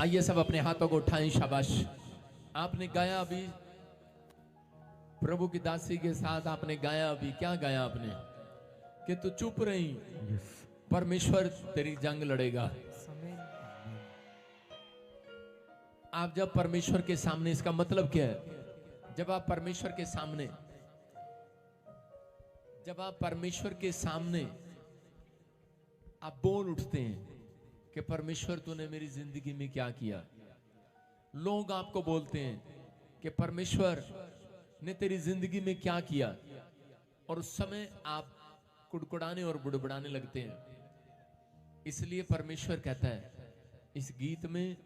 आइए सब अपने हाथों को उठाएं, शाबाश। आपने गाया अभी प्रभु की दासी के साथ, आपने गाया अभी, क्या गाया आपने? कि तू चुप रही, परमेश्वर तेरी जंग लड़ेगा। आप जब परमेश्वर के सामने, इसका मतलब क्या है? जब आप परमेश्वर के सामने, जब आप परमेश्वर के सामने आप बोल उठते हैं कि परमेश्वर तूने मेरी जिंदगी में क्या किया। लोग आपको बोलते हैं कि परमेश्वर ने तेरी जिंदगी में क्या किया, और उस समय आप कुड़कुड़ाने और बुड़बुड़ाने लगते हैं। इसलिए परमेश्वर कहता है इस गीत में,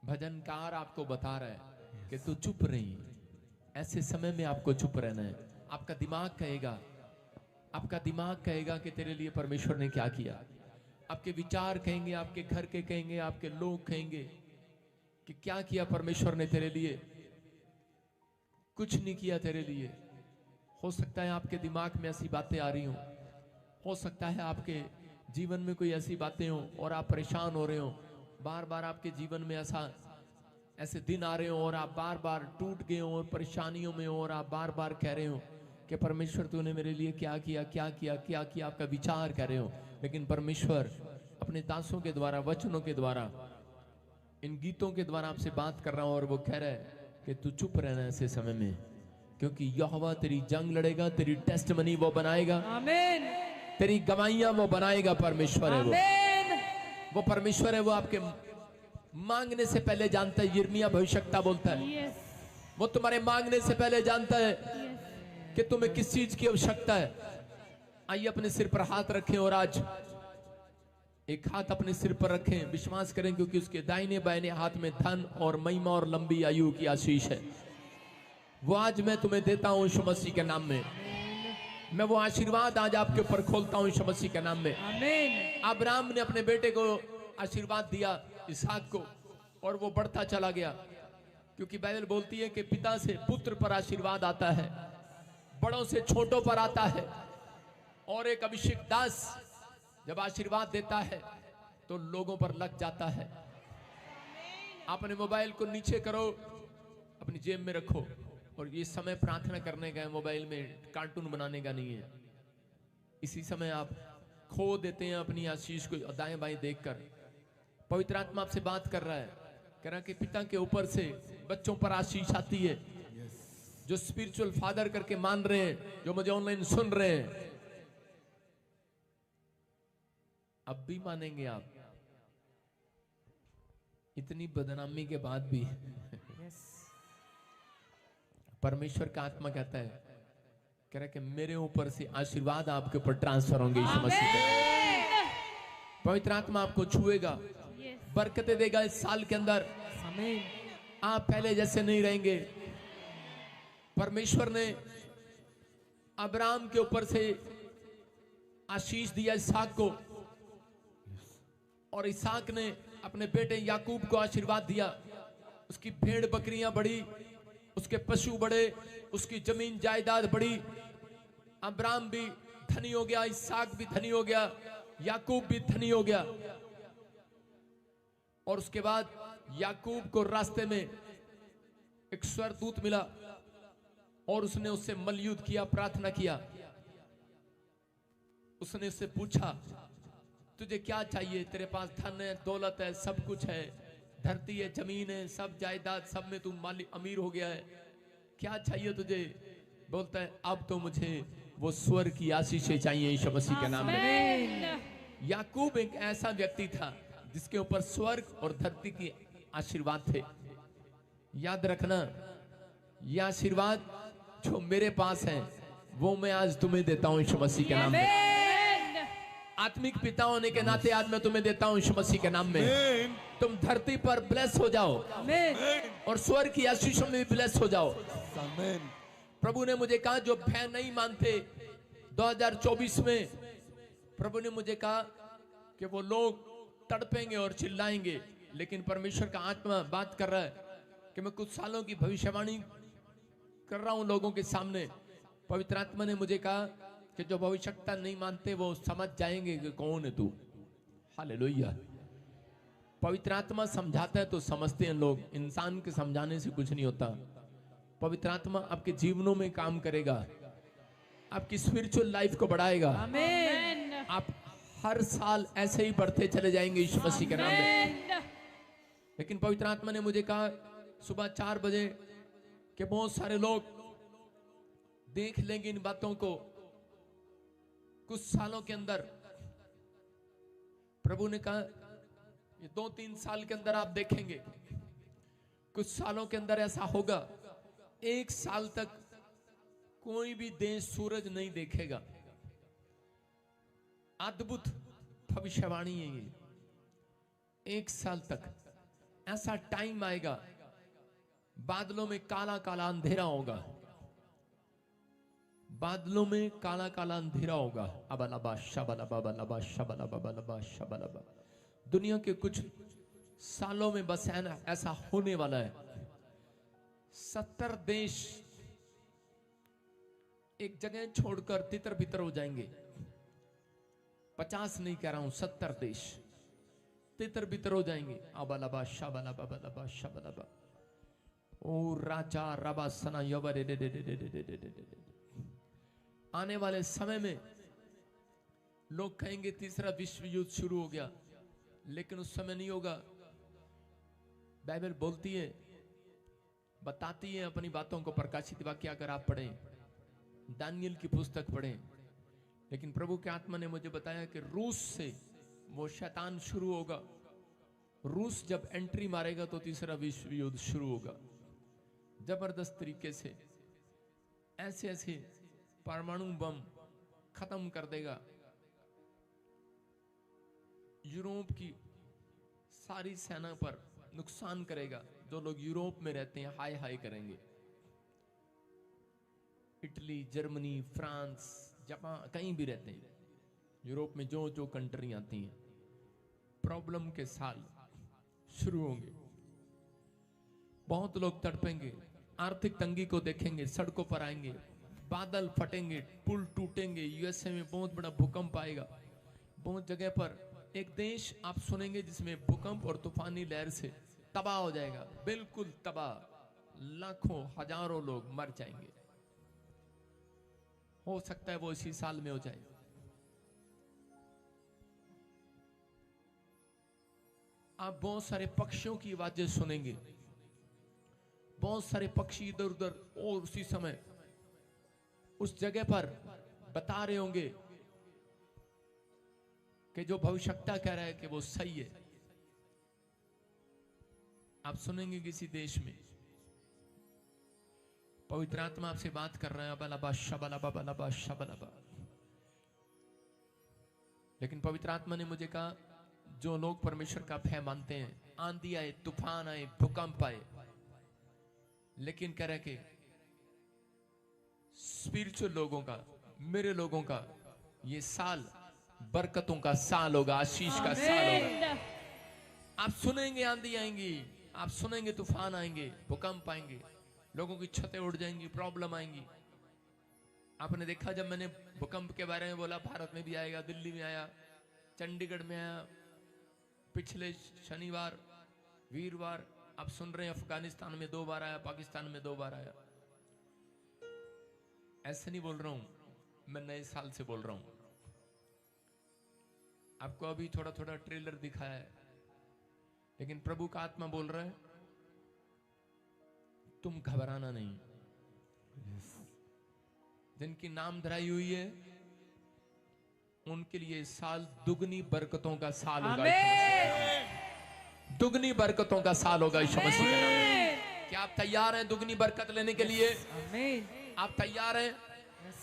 भजनकार आपको बता रहा है कि तू चुप रही। ऐसे समय में आपको चुप रहना है। आपका दिमाग कहेगा, आपका दिमाग कहेगा कि तेरे लिए परमेश्वर ने क्या किया। आपके विचार कहेंगे, आपके घर के कहेंगे, आपके लोग कहेंगे कि क्या किया परमेश्वर ने तेरे लिए। कुछ नहीं किया तेरे लिए। हो सकता है आपके दिमाग में ऐसी बातें आ रही हो सकता है आपके जीवन में कोई ऐसी बातें हो और आप परेशान हो रहे हो। बार बार आपके जीवन में ऐसे दिन आ रहे हो और आप बार बार टूट गए हो और परेशानियों में हो, और आप बार बार कह रहे हो कि परमेश्वर तूने मेरे लिए क्या किया, क्या किया, क्या किया। आपका विचार कर रहे हो, लेकिन परमेश्वर अपने दासों के द्वारा, वचनों के द्वारा, इन गीतों के द्वारा आपसे बात कर रहा हूं, और वो कह रहा है कि तू चुप रहना ऐसे समय में, क्योंकि यहोवा तेरी जंग लड़ेगा, तेरी टेस्टमनी वो बनाएगा। आमीन। तेरी गवाहियां वो बनाएगा। परमेश्वर है वो परमेश्वर है। वो आपके मांगने से पहले जानता है। यिर्मयाह भविष्यवक्ता बोलता है वो तुम्हारे मांगने से पहले जानता है कि तुम्हें किस चीज की आवश्यकता है। आइए अपने सिर पर हाथ रखें, और आज एक हाथ अपने सिर पर रखें, विश्वास करें, क्योंकि उसके दाहिने बाहिने हाथ में धन और महिमा और लंबी आयु की आशीष है। वो आज मैं तुम्हें देता हूं यीशु मसीह के नाम में। मैं वो आशीर्वाद आज आपके ऊपर खोलता हूं यीशु मसीह के नाम में। आमीन। अब्राहम ने अपने बेटे को आशीर्वाद दिया, इसहाक को, और वो बढ़ता चला गया, क्योंकि बाइबल बोलती है कि पिता से पुत्र पर आशीर्वाद आता है, बड़ों से छोटों पर आता है। और एक अभिषेक दास जब आशीर्वाद देता है तो लोगों पर लग जाता है। अपने मोबाइल को नीचे करो, अपनी जेब में रखो, और ये समय प्रार्थना करने का है, मोबाइल में कार्टून बनाने का नहीं है। इसी समय आप खो देते हैं अपनी आशीष को दाएं बाएं देखकर। पवित्र आत्मा आपसे बात कर रहा है, कह रहा है कि पिता के ऊपर से बच्चों पर आशीष आती है। जो स्पिरिचुअल फादर करके मान रहे हैं, जो मुझे ऑनलाइन सुन रहे हैं, अब भी मानेंगे आप? इतनी बदनामी के बाद भी परमेश्वर का आत्मा कहता है, कह रहा है कि मेरे ऊपर से आशीर्वाद आपके ऊपर ट्रांसफर होंगे यीशु मसीह के। पवित्र आत्मा आपको छुएगा, बरकतें देगा इस साल के अंदर। आप पहले जैसे नहीं रहेंगे। परमेश्वर ने अब्राहम के ऊपर से आशीष दिया इसहाक को, और इसहाक ने अपने बेटे याकूब को आशीर्वाद दिया। उसकी भेड़ बकरियां बढ़ी, उसके पशु बढ़े, उसकी जमीन जायदाद बढ़ी। अब्राहम भी धनी हो गया, इसहाक भी धनी हो गया, याकूब भी धनी हो गया। और उसके बाद याकूब को रास्ते में एक स्वर्गदूत मिला, और उसने उससे मलयुद्ध किया, प्रार्थना किया। उसने उससे पूछा तुझे क्या चाहिए? तेरे पास धन है, दौलत है, सब कुछ है, धरती है, जमीन है, सब जायदाद, सब में तू मालिक अमीर हो गया है, क्या चाहिए तुझे? बोलता है अब तो मुझे वो स्वर्ग की आशीषें चाहिए यीशु मसीह के नाम में। याकूब एक ऐसा व्यक्ति था जिसके ऊपर स्वर्ग और धरती की आशीर्वाद थे। याद रखना, ये आशीर्वाद जो मेरे पास है वो मैं आज तुम्हें देता हूं यीशु मसीह के नाम में। आत्मिक पिता होने के नाते आज मैं तुम्हें देता हूं यीशु मसीह के नाम में। तुम धरती पर ब्लेस हो जाओ, और स्वर्ग की आशीषों में भी ब्लेस हो जाओ। प्रभु ने मुझे कहा, जो भय नहीं मानते 2024 में, प्रभु ने मुझे कहा कि वो लोग तड़पेंगे और चिल्लाएंगे, लेकिन परमेश्वर का आत्मा बात कर रहा है कि मैं कुछ सालों की भविष्यवाणी कर रहा हूं लोगों के सामने। पवित्र आत्मा ने मुझे कहा कि जो भविष्यवक्ता नहीं मानते वो समझ जाएंगे कि कौन है तू। हालेलुया। पवित्र आत्मा समझाता है तो समझते हैं लोग, इंसान के समझाने से कुछ नहीं होता। पवित्र आत्मा आपके जीवनों में काम करेगा, आपकी स्पिरिचुअल लाइफ को बढ़ाएगा। आमीन। आप हर साल ऐसे ही बढ़ते चले जाएंगे यीशु मसीह के नाम में। लेकिन पवित्र आत्मा ने मुझे कहा सुबह 4 बजे कि बहुत सारे लोग देख लेंगे इन बातों को कुछ सालों के अंदर। प्रभु ने कहा ये 2-3 साल के अंदर आप देखेंगे, कुछ सालों के अंदर ऐसा होगा 1 साल तक कोई भी देश सूरज नहीं देखेगा। अद्भुत भविष्यवाणी है ये। 1 साल तक ऐसा टाइम आएगा, बादलों में काला काला अंधेरा होगा, बादलों में काला काला अंधेरा होगा। अबलबा शबलबा बलबा शबलबा बलबा शबलबा। दुनिया के कुछ सालों में बस ऐसा होने वाला है। 70 देश एक जगह छोड़कर तितर बितर हो जाएंगे। 50 नहीं कह रहा हूं, 70 देश तितर बितर हो जाएंगे। अबलबा शबलबा बलबा शबलबा। ओ राजा रबा सना यवरे दे दे दे दे दे दे दे दे। आने वाले समय में लोग कहेंगे तीसरा विश्व युद्ध शुरू हो गया, लेकिन उस समय नहीं होगा। बाइबल बोलती है, बताती है अपनी बातों को। प्रकाशित वाक्य अगर आप पढ़ें, दानियल की पुस्तक पढ़ें, लेकिन प्रभु के आत्मा ने मुझे बताया कि रूस से वो शैतान शुरू होगा। रूस जब एंट्री मारेगा तो तीसरा विश्व युद्ध शुरू होगा। जबरदस्त तरीके से ऐसे ऐसे परमाणु बम खत्म कर देगा। यूरोप की सारी सेना पर नुकसान करेगा। जो लोग यूरोप में रहते हैं हाय हाय करेंगे। इटली, जर्मनी, फ्रांस, जापान, कहीं भी रहते हैं यूरोप में, जो जो कंट्री आती हैं, प्रॉब्लम के साल शुरू होंगे। बहुत लोग तड़पेंगे, आर्थिक तंगी को देखेंगे, सड़कों पर आएंगे, बादल फटेंगे, पुल टूटेंगे। यूएसए में बहुत बड़ा भूकंप आएगा। बहुत जगह पर एक देश आप सुनेंगे जिसमें भूकंप और तूफानी लहर से तबाह हो जाएगा, बिल्कुल तबाह। लाखों हजारों लोग मर जाएंगे। हो सकता है वो इसी साल में हो जाए। आप बहुत सारे पक्षियों की आवाजें सुनेंगे, बहुत सारे पक्षी इधर उधर, और उसी समय उस जगह पर बता रहे होंगे कि जो भविष्यवक्ता कह रहा है कि वो सही है। आप सुनेंगे किसी देश में पवित्र आत्मा आपसे बात कर रहा है, बलबा शबलबा बलबा शबलबा। लेकिन पवित्र आत्मा ने मुझे कहा जो लोग परमेश्वर का भय मानते हैं, आंधी आए, तूफान आए, भूकंप आए, लेकिन कह रहे कि स्पिरिचुअल लोगों का, मेरे लोगों का ये साल बरकतों का साल होगा, आशीष का साल होगा। आप सुनेंगे आंधी आएंगी, आप सुनेंगे तूफान आएंगे, भूकंप आएंगे, लोगों की छतें उड़ जाएंगी, प्रॉब्लम आएंगी। आपने देखा जब मैंने भूकंप के बारे में बोला, भारत में भी आएगा, दिल्ली में आया, चंडीगढ़ में आया, पिछले शनिवार वीरवार आप सुन रहे हैं अफगानिस्तान में 2 बार आया, पाकिस्तान में 2 बार आया। ऐसे नहीं बोल रहा हूं, मैं नए साल से बोल रहा हूं। आपको अभी थोड़ा थोड़ा ट्रेलर दिखाया है, लेकिन प्रभु का आत्मा बोल रहा है तुम घबराना नहीं। जिनकी नाम धराई हुई है उनके लिए साल दुगनी बरकतों का साल होगा। दुगनी बरकतों का साल होगा यीशु मसीह के नाम में। क्या आप तैयार हैं दुगनी बरकत लेने के लिए? आप तैयार हैं?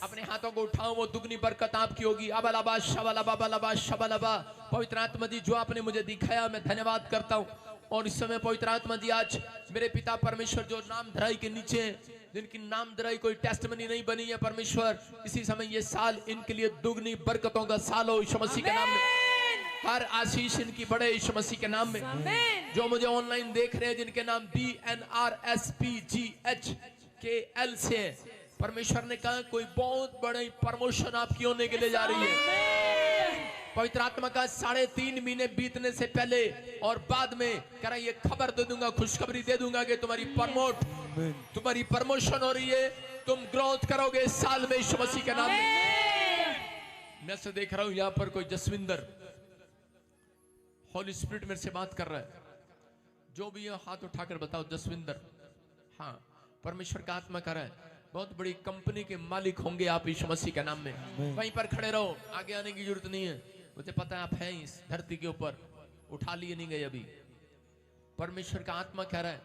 अपने हाथों को उठाओ, वो दुगनी बरकत आपकी होगी। अबलबा शबलबा बलबा शबलबा। पवित्र आत्मा जी जो आपने मुझे दिखाया मैं धन्यवाद करता हूँ। और इस समय पवित्र आत्मा जी आज मेरे पिता परमेश्वर जो नाम धराई के नीचे हैं, जिनकी नाम धराई कोई टेस्टमनी नहीं बनी है परमेश्वर, इसी समय ये साल इनके लिए दुगनी बरकतों का साल हो यीशु मसीह के नाम में। हर आशीष इनकी बढ़े यीशु मसीह के नाम में। जो मुझे ऑनलाइन देख रहे हैं जिनके नाम DNRSPGHKL से है, परमेश्वर ने कहा कोई बहुत बड़ी प्रमोशन आपकी होने के लिए जा रही है। पवित्र आत्मा का 3.5 महीने बीतने से पहले और बाद में कह रहा, ये खबर दे दूंगा, खुशखबरी दे दूंगा कि तुम्हारी प्रमोशन हो रही है, तुम ग्रोथ करोगे इस साल में यीशु मसीह के नाम में। मैं से देख रहा हूं यहां पर कोई जसविंदर, होली स्पिरिट मेरे से बात कर रहा है। जो भी है हाथ उठाकर बताओ, जसविंदर। हाँ, परमेश्वर का आत्मा कर रहा है, बहुत बड़ी कंपनी के मालिक होंगे आप यीशु मसीह के नाम में। वहीं पर खड़े रहो, आगे आने की जरूरत नहीं है, मुझे पता है आप हैं इस धरती के ऊपर, उठा लिए नहीं गए अभी। परमेश्वर का आत्मा कह रहा है,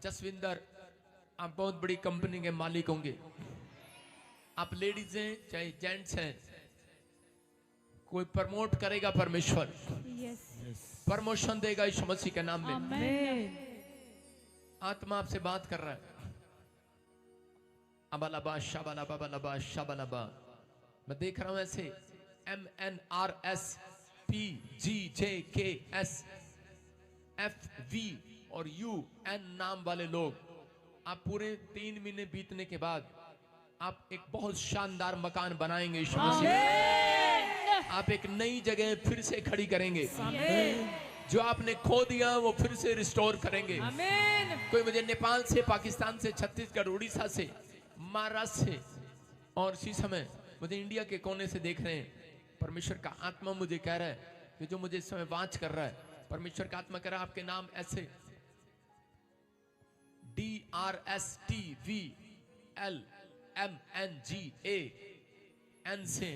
जसविंदर आप बहुत बड़ी कंपनी के मालिक होंगे। आप लेडीज हैं चाहे जेंट्स हैं, कोई प्रमोट करेगा परमेश्वर, प्रमोशन देगा यीशु मसीह के नाम में। आत्मा आपसे बात कर रहा है। अबलबा शबलबा बलबा शबलबा, मैं देख रहा हूं ऐसे MNRSPGJKSFV और UN नाम वाले लोग, आप पूरे 3 महीने बीतने के बाद आप एक बहुत शानदार मकान बनाएंगे यीशु मसीह। आप एक नई जगह फिर से खड़ी करेंगे, जो आपने खो दिया वो फिर से रिस्टोर करेंगे। कोई मुझे नेपाल से, पाकिस्तान से, छत्तीसगढ़, उड़ीसा से, महाराष्ट्र से और इसी समय मुझे इंडिया के कोने से देख रहे हैं। परमेश्वर का आत्मा मुझे कह रहा है कि जो मुझे इस समय वाच कर रहा है, परमेश्वर का आत्मा कह रहा है आपके नाम ऐसे DRSTVLMNGAN से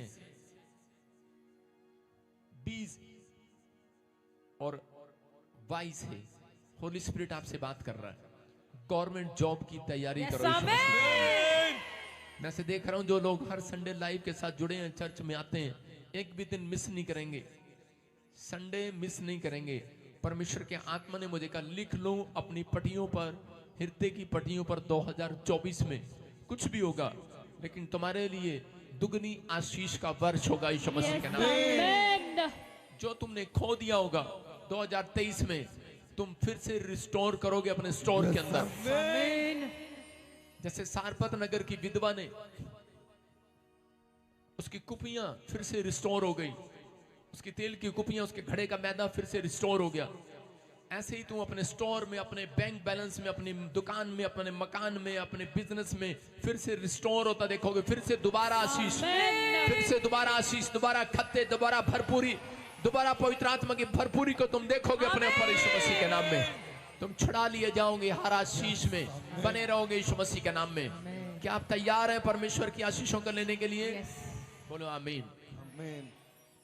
20 और 22 है। होली स्पिरिट आपसे बात कर रहा है, गवर्नमेंट जॉब की तैयारी करो। मैं से देख रहा हूं जो लोग हर संडे लाइव के साथ जुड़े हैं, चर्च में आते हैं, एक भी दिन मिस नहीं करेंगे, संडे मिस नहीं करेंगे। परमेश्वर के आत्मा ने मुझे कहा लिख लो अपनी पटियों पर, हृदय की पटियों पर, 2024 में कुछ भी होगा लेकिन तुम्हारे लिए दुगनी आशीष का वर्ष होगा यीशु मसीह के नाम में। जो तुमने खो दिया होगा 2023 में, तुम फिर से रिस्टोर करोगे अपने स्टोर के अंदर। जैसे सारपत नगर की विधवा ने, उसकी कुपियां फिर से रिस्टोर हो गई, उसकी तेल की कुपियां, उसके घड़े का मैदा फिर से रिस्टोर हो गया। ऐसे ही तुम अपने स्टोर में, अपने बैंक बैलेंस में, अपनी दुकान में, अपने मकान में, अपने बिजनेस में फिर से रिस्टोर होता देखोगे। फिर से दोबारा आशीष, फिर से दोबारा आशीष, दोबारा खत्ते, दोबारा भरपूरी, दोबारा पवित्र आत्मा की भरपूरी को तुम देखोगे अपने ऊपर यीशु मसीह के नाम में। तुम छुड़ा लिए जाओगे हर आशीष में, बने रहोगे यीशु मसीह के नाम में। क्या आप तैयार हैं परमेश्वर की आशीषों को लेने के लिए? बोलो आमीन।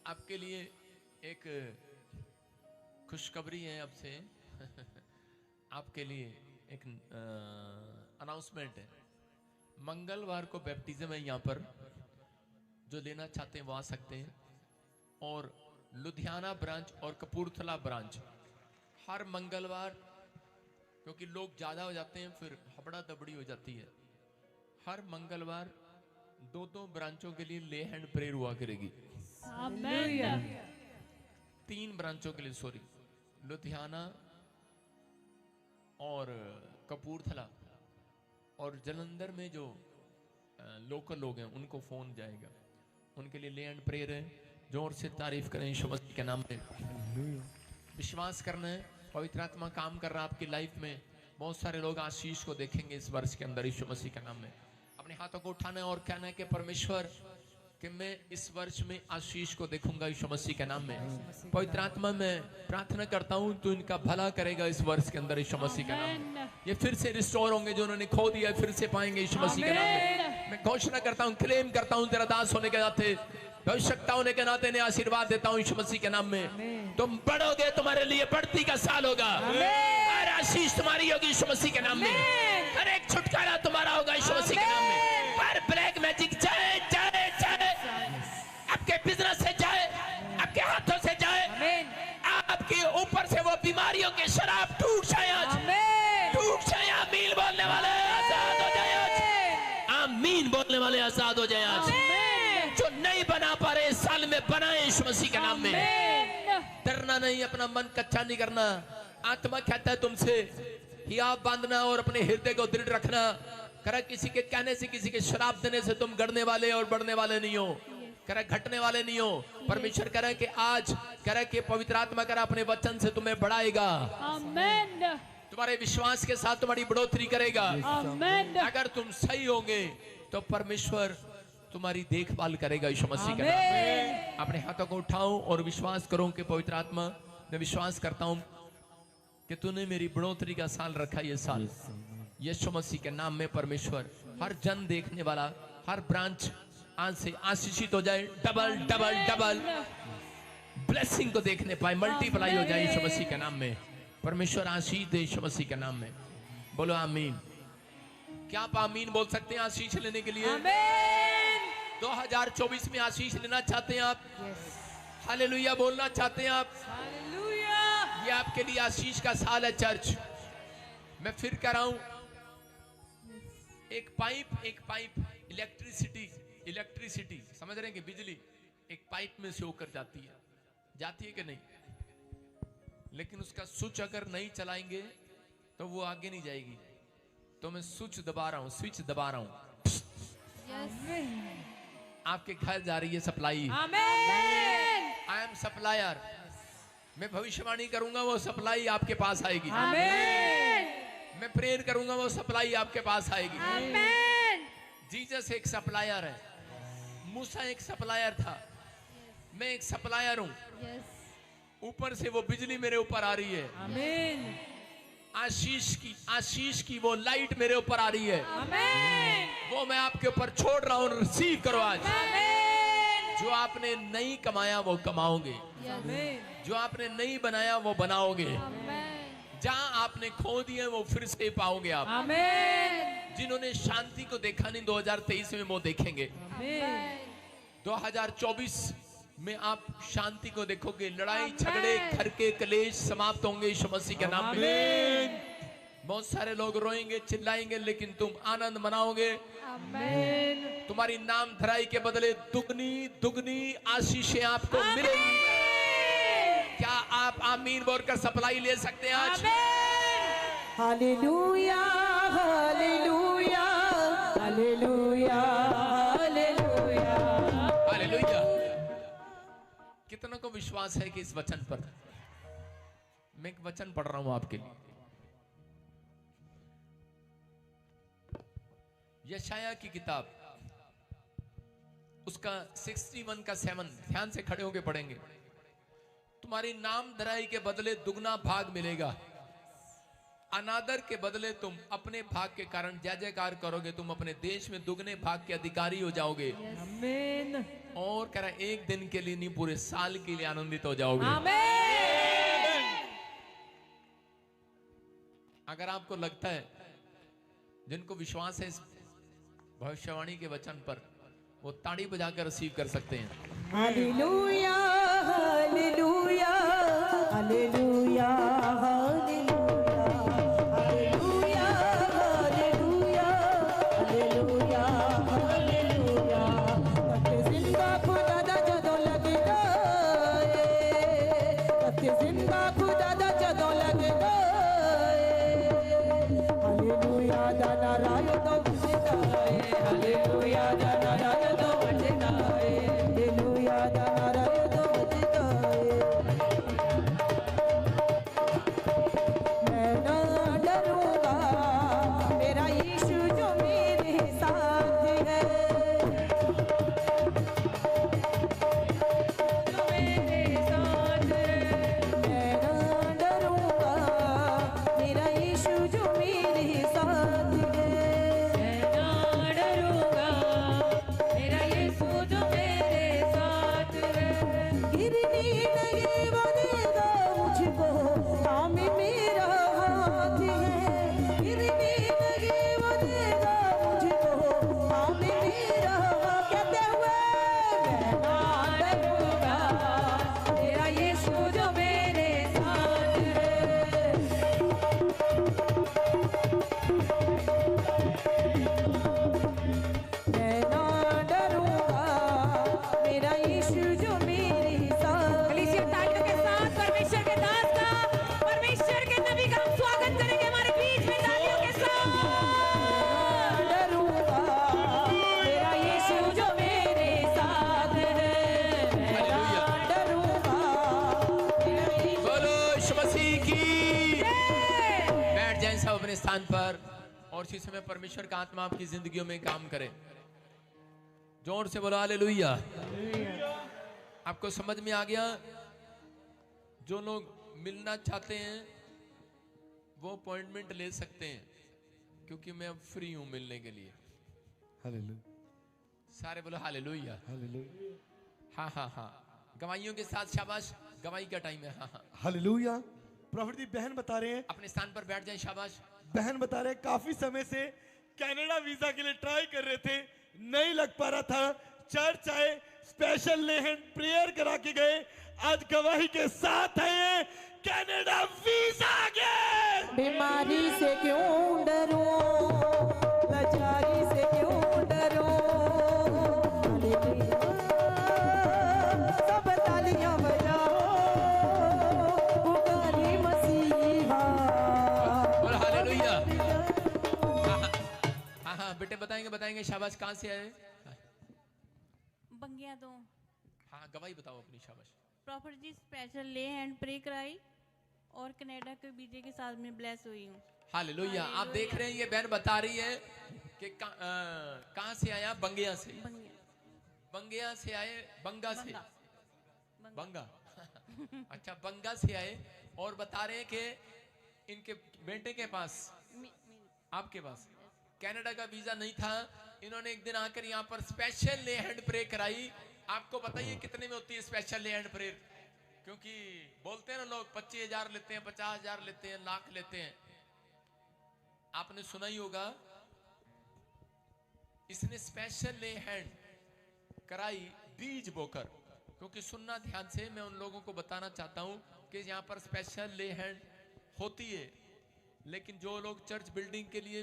आपके लिए एक खुशखबरी है आपसे आपके लिए एक अनाउंसमेंट है। मंगलवार को बैप्टिज्म है यहाँ पर, जो लेना चाहते हैं वो आ सकते हैं। और लुधियाना ब्रांच और कपूरथला ब्रांच हर मंगलवार, क्योंकि लोग ज्यादा हो जाते हैं फिर हबड़ा दबड़ी हो जाती है, हर मंगलवार 2 ब्रांचों के लिए ले हैंड प्रेयर हुआ करेगी। 3 ब्रांचों के लिए, सॉरी, लुधियाना और कपूरथला और जलंधर में जो लोकल लोग हैं उनको फोन जाएगा, उनके लिए ले एंड प्रेयर है। जोर से तारीफ करें यीशु मसीह के नाम में। विश्वास करना है, पवित्र आत्मा काम कर रहा है आपकी लाइफ में। बहुत सारे लोग आशीष को देखेंगे इस वर्ष के अंदर यीशु मसीह के नाम में। अपने हाथों को उठाना है और कहना है कि परमेश्वर, कि मैं इस वर्ष में आशीष को देखूंगा यीशु मसीह के नाम में। पवित्र आत्मा में प्रार्थना करता हूं तो इनका भला करेगा इस वर्ष के अंदर यीशु मसीह के नाम में। ये फिर से रिस्टोर होंगे, जो उन्होंने खो दिया फिर से पाएंगे यीशु मसीह के नाम में। मैं घोषणा करता हूं, क्लेम करता हूं, तेरा दास होने के नाते, भविष्यता होने के नाते इन्हें आशीर्वाद देता हूं यीशु मसीह के नाम में। तुम बढ़ोगे, तुम्हारे लिए बढ़ती का साल होगा। हर आशीष तुम्हारी होगी यीशु मसीह के नाम में। हर एक छुटकारा तुम्हारा होगा यीशु मसीह के नाम में। हर ब्लैक मैजिक जाए जाए जाए, आपके बिजनेस से जाए, आपके हाथों से जाए, आपके ऊपर से वो बीमारियों के शराब टूट जाए आज, टूट जाए। आमीन बोलने वाले आजाद हो जाए आज, आमीन बोलने वाले आजाद हो जाए आज। जो नहीं बना पा रहे इस साल में बनाए यीशु मसीह के नाम में। डरना नहीं, अपना मन कच्चा नहीं करना। आत्मा कहता है तुमसे हिया बांधना और अपने हृदय को दृढ़ रखना। करा किसी के कहने से, किसी के शराब देने से तुम गढ़ने वाले और बढ़ने वाले नहीं हो। कह रहा घटने वाले नहीं हो। परमेश्वर कह रहा है कि आज कह रहा है कि पवित्र आत्मा कह रहा अपने वचन से तुम्हें बढ़ाएगा। आमेन। तुम्हारे विश्वास के साथ तुम्हारी बढ़ोतरी करेगा। आमेन। अगर तुम सही होंगे तो परमेश्वर तुम्हारी देखभाल करेगा यीशु मसीह के नाम में। अपने हाथों को उठाओ और विश्वास करो कि पवित्र आत्मा, मैं विश्वास करता हूं कि तूने मेरी बढ़ोतरी का साल रखा। ये साल यीशु मसीह के नाम में परमेश्वर हर जन देखने वाला, हर ब्रांच आज से आशीषित हो जाए। डबल डबल डबल ब्लेसिंग को देखने पाए, मल्टीप्लाई हो जाए यीशु मसीह के नाम में। परमेश्वर आशीष दे यीशु मसीह के नाम में। बोलो आमीन। क्या आप आमीन बोल सकते हैं आशीष लेने के लिए? आमेन। 2024 में आशीष लेना चाहते हैं आप? हालेलुया बोलना चाहते हैं आप? हालेलुया। ये आपके लिए आशीष का साल है चर्च। मैं फिर कह रहा हूं, एक पाइप इलेक्ट्रिसिटी समझ रहे हैं कि बिजली एक पाइप में से होकर जाती है कि नहीं? लेकिन उसका स्विच अगर नहीं चलाएंगे तो वो आगे नहीं जाएगी। तो मैं स्विच दबा रहा हूं। आपके घर जा रही है supply. Amen. I am supplier. मैं भविष्यवाणी करूंगा वो सप्लाई आपके पास आएगी। आमेन। मैं प्रेयर करूंगा वो सप्लाई आपके पास आएगी। आमेन। जीसस एक सप्लायर है, मूसा एक सप्लायर था, मैं एक सप्लायर हूं। ऊपर से वो बिजली मेरे ऊपर आ रही है। आमेन। आशीष की वो लाइट मेरे ऊपर आ रही है। आमेन। वो मैं आपके ऊपर छोड़ रहा हूं। रिसीव करो आज। आमेन। जो आपने नहीं कमाया वो कमाओगे, आमेन। जो आपने नहीं बनाया वो बनाओगे, आमेन। जहां आपने खो दिए वो फिर से पाओगे आप। आमेन। जिन्होंने शांति को देखा नहीं 2023 में वो देखेंगे। आमेन। 2024 में आप शांति को देखोगे। लड़ाई आमेन। झगड़े घर के कलेश समाप्त होंगे यीशु मसीह के नाम में। बहुत सारे लोग रोएंगे चिल्लाएंगे लेकिन तुम आनंद मनाओगे। आमेन। तुम्हारी नाम धराई के बदले दुगनी आशीषें आपको मिलेंगी। क्या आप आमीन बोलकर सप्लाई ले सकते हैं आज? Hallelujah hallelujah hallelujah hallelujah hallelujah. कितनों को विश्वास है कि इस वचन पर? मैं एक वचन पढ़ रहा हूं आपके लिए, यशाया की किताब, उसका 61 का 7। ध्यान से खड़े होकर पढ़ेंगे। तुम्हारी नाम धराई के बदले दुगना भाग मिलेगा। अनादर के बदले तुम अपने भाग के कारण जय जयकार करोगे। तुम अपने देश में दुगने भाग के अधिकारी हो जाओगे। आमेन। और कह रहा है एक दिन के लिए नहीं, पूरे साल के लिए आनंदित हो जाओगे। आमेन। अगर आपको लगता है, जिनको विश्वास है इस भविष्यवाणी के वचन पर, वो ताड़ी बजाकर रिसीव कर सकते हैं। Hallelujah hallelujah hallelujah hallelujah hallelujah hallelujah hallelujah hallelujah. कत्ते जिंदा खुदा दा जदों लगदा ए, कत्ते जिंदा खुदा दा जदों लगदा ए। हालेलुया दा नारा तो बजदा ए, हालेलुया दा नारा तो बजदा ए, हालेलुया दा नारा तो बजदा ए। अपने स्थान पर और इसी समय परमेश्वर का आत्मा आपकी जिंदगियों में काम करे। जोर से बोलो हालेलुया। आपको समझ में आ गया? जो लोग मिलना चाहते हैं वो अपॉइंटमेंट ले सकते हैं, क्योंकि मैं अब फ्री हूं मिलने के लिए। हालेलुया सारे बोलो हालेलुया। हालेलुया हाँ हाँ हाँ, गवाइयों के साथ शाबाश। गवाही का टाइम है। हाँ हाँ, हालेलुया। प्रॉफिट जी बहन बता रहे हैं, अपने स्थान पर बैठ जाएं। शाबाश। बहन बता रहे हैं काफी समय से कनाडा वीजा के लिए ट्राई कर रहे थे, नहीं लग पा रहा था। चर्च आए, स्पेशल लेहन प्रेयर करा के गए, आज गवाही के साथ आए, कनाडा वीजा आ गया। बीमारी से क्यों डरूं, लाचारी से क्यों डरूं, सब तालियां बजाओ, पुकारी मसीहा। बोलो हालेलुया। हाँ हाँ बेटे बताएंगे। शाबाश। कहाँ से आए? बंगिया तो हाँ, गवाही बताओ अपनी। शाबाश। प्रॉफिट जी स्पेशल ले हैंड प्रे कराई और कनाडा के बीजे के साथ में ब्लेस हुई हूँ। हालेलुया। आप देख रहे हैं ये बहन बता रही है कि कहाँ से आया? बंगिया से। बंगिया से आए? बंगा से? बंगा। अच्छा, बंगा से आए और बता रहे हैं कि इनके बेटे के पास, आपके पास कनाडा का वीजा नहीं था। इन्होंने एक दिन आकर यहाँ पर स्पेशल ले हैंड प्रे कराई। आपको पता ही है कितने में होती है स्पेशल ले हैंड प्रेयर? क्योंकि बोलते हैं ना लोग 25,000 लेते हैं, 50,000 लेते हैं, लाख लेते हैं। आपने सुना ही होगा। इसने स्पेशल ले हैंड कराई बीज बोकर। क्योंकि सुनना ध्यान से, मैं उन लोगों को बताना चाहता हूं कि यहाँ पर स्पेशल ले हैंड होती है, लेकिन जो लोग चर्च बिल्डिंग के लिए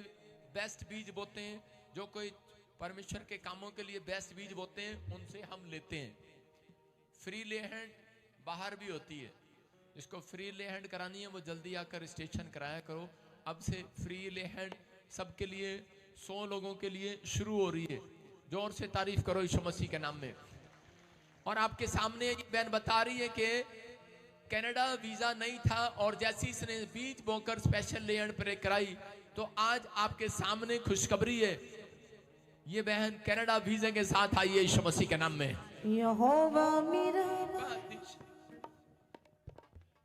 बेस्ट बीज बोते हैं, जो कोई परमेश्वर के कामों के लिए बेस्ट बीज बोते हैं, उनसे हम लेते हैं। फ्री ले हैंड बाहर भी होती है। जिसको फ्री ले हैंड करानी है वो जल्दी आकर स्टेशन कराया करो। अब से फ्री ले हैंड सबके लिए, 100 लोगों के लिए शुरू हो रही है। जोर से तारीफ करो यीशु मसीह के नाम में। और आपके सामने ये बहन बता रही है कि कनाडा वीजा नहीं था और जैसी इसने बीज बोकर स्पेशल ले हैंड प्रे कराई, तो आज आपके सामने खुशखबरी है। ये बहन कनाडा वीजे के साथ आई है यीशु मसीह के नाम में। यहोवा मेरा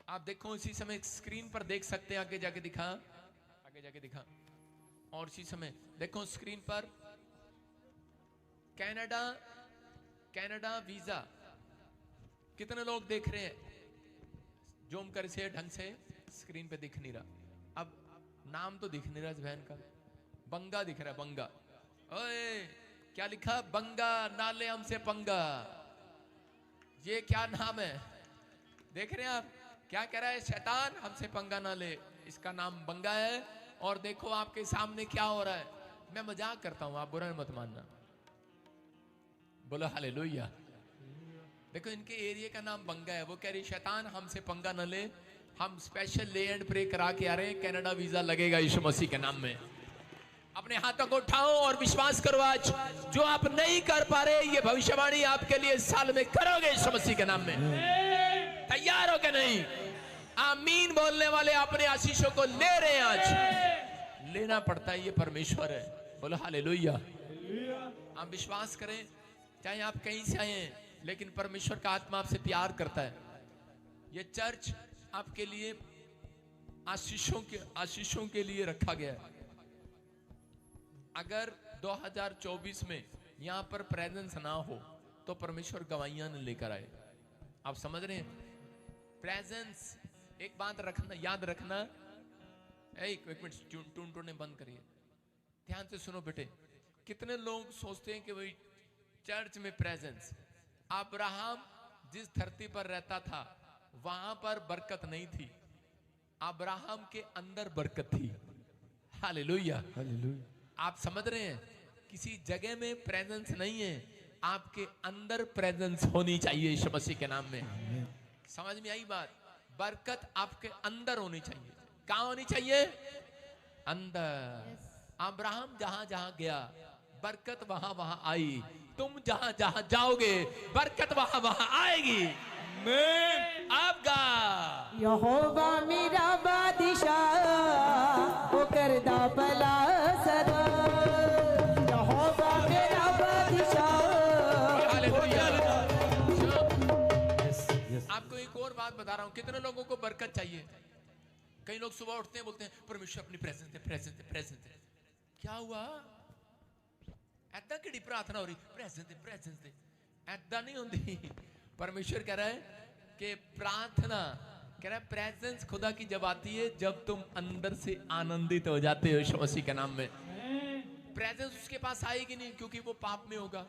आप देखो इसी समय स्क्रीन पर देख सकते हैं। आगे जाके दिखा, आगे जाके दिखा। और इसी समय देखो स्क्रीन पर कनाडा वीजा। कितने लोग देख रहे हैं? जूम कर से ढंग से, स्क्रीन पे दिख नहीं रहा। अब नाम तो दिख नहीं रहा इस बहन का। बंगा दिख रहा है, बंगा। ओए क्या लिखा? बंगा नाले हमसे पंगा। ये क्या नाम है? देख रहे हैं आप? क्या कह रहा है? शैतान हमसे पंगा ना ले। इसका नाम बंगा है। और देखो आपके सामने क्या हो रहा है। मैं मजाक करता हूं, आप बुरा मत मानना। बोलो हालेलुया। देखो इनके एरिया का नाम बंगा है। वो कह रही शैतान हमसे पंगा न ले, हम स्पेशल ले एंड प्रे करा के आ रहे हैं, कनाडा वीजा लगेगा यीशु मसीह के नाम में। अपने हाथों को उठाओ और विश्वास करो, आज जो आप नहीं कर पा रहे ये भविष्यवाणी आपके लिए इस साल में करोगे यीशु मसीह के नाम में। तैयार हो के नहीं? आमीन बोलने वाले अपने आशीषों को ले रहे हैं। आज लेना पड़ता है, ये परमेश्वर है। बोलो हालेलुया। आप विश्वास करें, चाहे आप कहीं से आए हैं, लेकिन परमेश्वर का आत्मा आपसे प्यार करता है। ये चर्च आपके लिए आशीषों के लिए रखा गया है। अगर 2024 में यहां पर प्रेजेंस ना हो तो परमेश्वर गवाहियां न लेकर आए। आप समझ रहे हैं? प्रेजेंस, एक बात रखना, याद रखना। एक मिनट टून बंद करिए, ध्यान से सुनो बेटे। कितने लोग सोचते हैं कि भाई चर्च में प्रेजेंस। अब्राहम जिस धरती पर रहता था वहां पर बरकत नहीं थी, अब्राहम के अंदर बरकत थी। हालेलुया। आप समझ रहे हैं? किसी जगह में प्रेजेंस नहीं है, आपके अंदर प्रेजेंस होनी चाहिए यीशु मसीह के नाम में। समझ में आई बात? बरकत आपके अंदर होनी चाहिए। कहां होनी चाहिए? अंदर। अब्राहम जहां जहां गया बरकत वहां वहां आई। तुम जहां जहां जाओगे बरकत वहां वहां आएगी। आपका यहोवा मेरा बादशाह, वो करदा भला सदा यहोवा मेरा बादशाह। हालेलुया। आपको एक और बात बता रहा हूं, कितने लोगों को बरकत चाहिए? कई लोग सुबह उठते हैं बोलते हैं परमेश्वर अपनी प्रेजेंस है, प्रेजेंस है, प्रेजेंस है। क्या हुआ? ऐदा कि प्रार्थना हो रही प्रेजेंस है, प्रेजेंस है, ऐदा नहीं होती। परमेश्वर कह रहा है कि प्रार्थना, कह रहा है प्रेजेंस खुदा की जब आती है जब तुम अंदर से आनंदित हो जाते हो यीशु मसीह के नाम में। प्रेजेंस उसके पास आएगी नहीं क्योंकि वो पाप में होगा।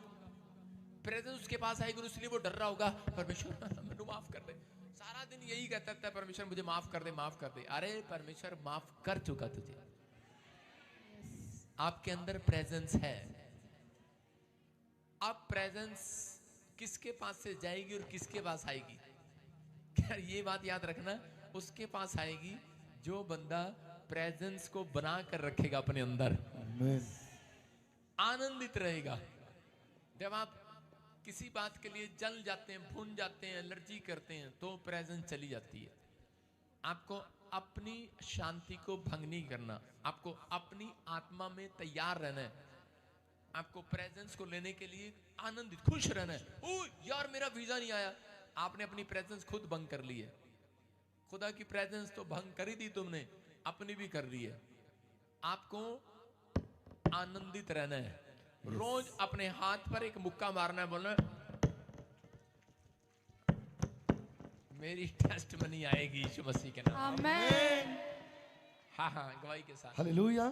प्रेजेंस उसके पास आएगी इसलिए वो डर रहा होगा परमेश्वर मैंने माफ कर दे। सारा दिन यही कहता है परमेश्वर मुझे माफ कर दे, माफ कर दे। अरे परमेश्वर माफ कर चुका तुझे, आपके अंदर प्रेजेंस है। अब प्रेजेंस किसके पास से जाएगी और किसके पास आएगी? क्या ये बात याद रखना, उसके पास आएगी जो बंदा प्रेजेंस को बना कर रखेगा अपने अंदर, आनंदित रहेगा। जब आप किसी बात के लिए जल जाते हैं, भून जाते हैं, एलर्जी करते हैं तो प्रेजेंस चली जाती है। आपको अपनी शांति को भंग नहीं करना, आपको अपनी आत्मा में तैयार रहना है। आपको प्रेजेंस को लेने के लिए आनंदित खुश रहना है। ओ यार मेरा वीजा नहीं आया, आपने अपनी प्रेजेंस खुद भंग कर ली है। खुदा की प्रेजेंस तो भंग कर ही दी तुमने, अपनी भी कर ली है। आपको आनंदित रहना है। रोज अपने हाथ पर एक मुक्का मारना है, बोलना मेरी टेस्ट मनी आएगी यीशु मसीह के नाम। आमेन। हाँ हाँ, गवाही के साथ। हालेलुया।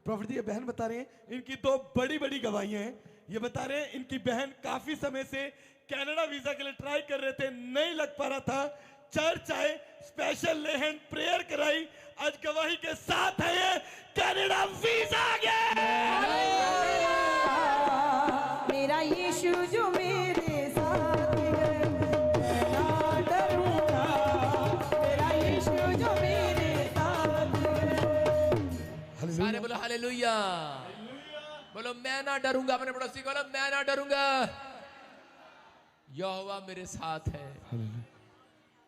प्रॉफिट ये बहन बता रहे हैं इनकी दो बड़ी बड़ी गवाहियां हैं। ये बता रहे हैं इनकी बहन काफी समय से कनाडा वीजा के लिए ट्राई कर रहे थे, नहीं लग पा रहा था। चर्च आए, स्पेशल ले हैंड प्रेयर कराई, आज गवाही के साथ है ये कनाडा वीजा आ गया। मेरा यीशु जो मेरे साथ है मैं ना डरूंगा, मेरा यीशु जो मेरे साथ है। सारे बोलो हालेलुया, बोलो मैं ना डरूंगा। अपने पड़ोसी को बोलो मैं ना डरूंगा, यहोवा मेरे साथ है।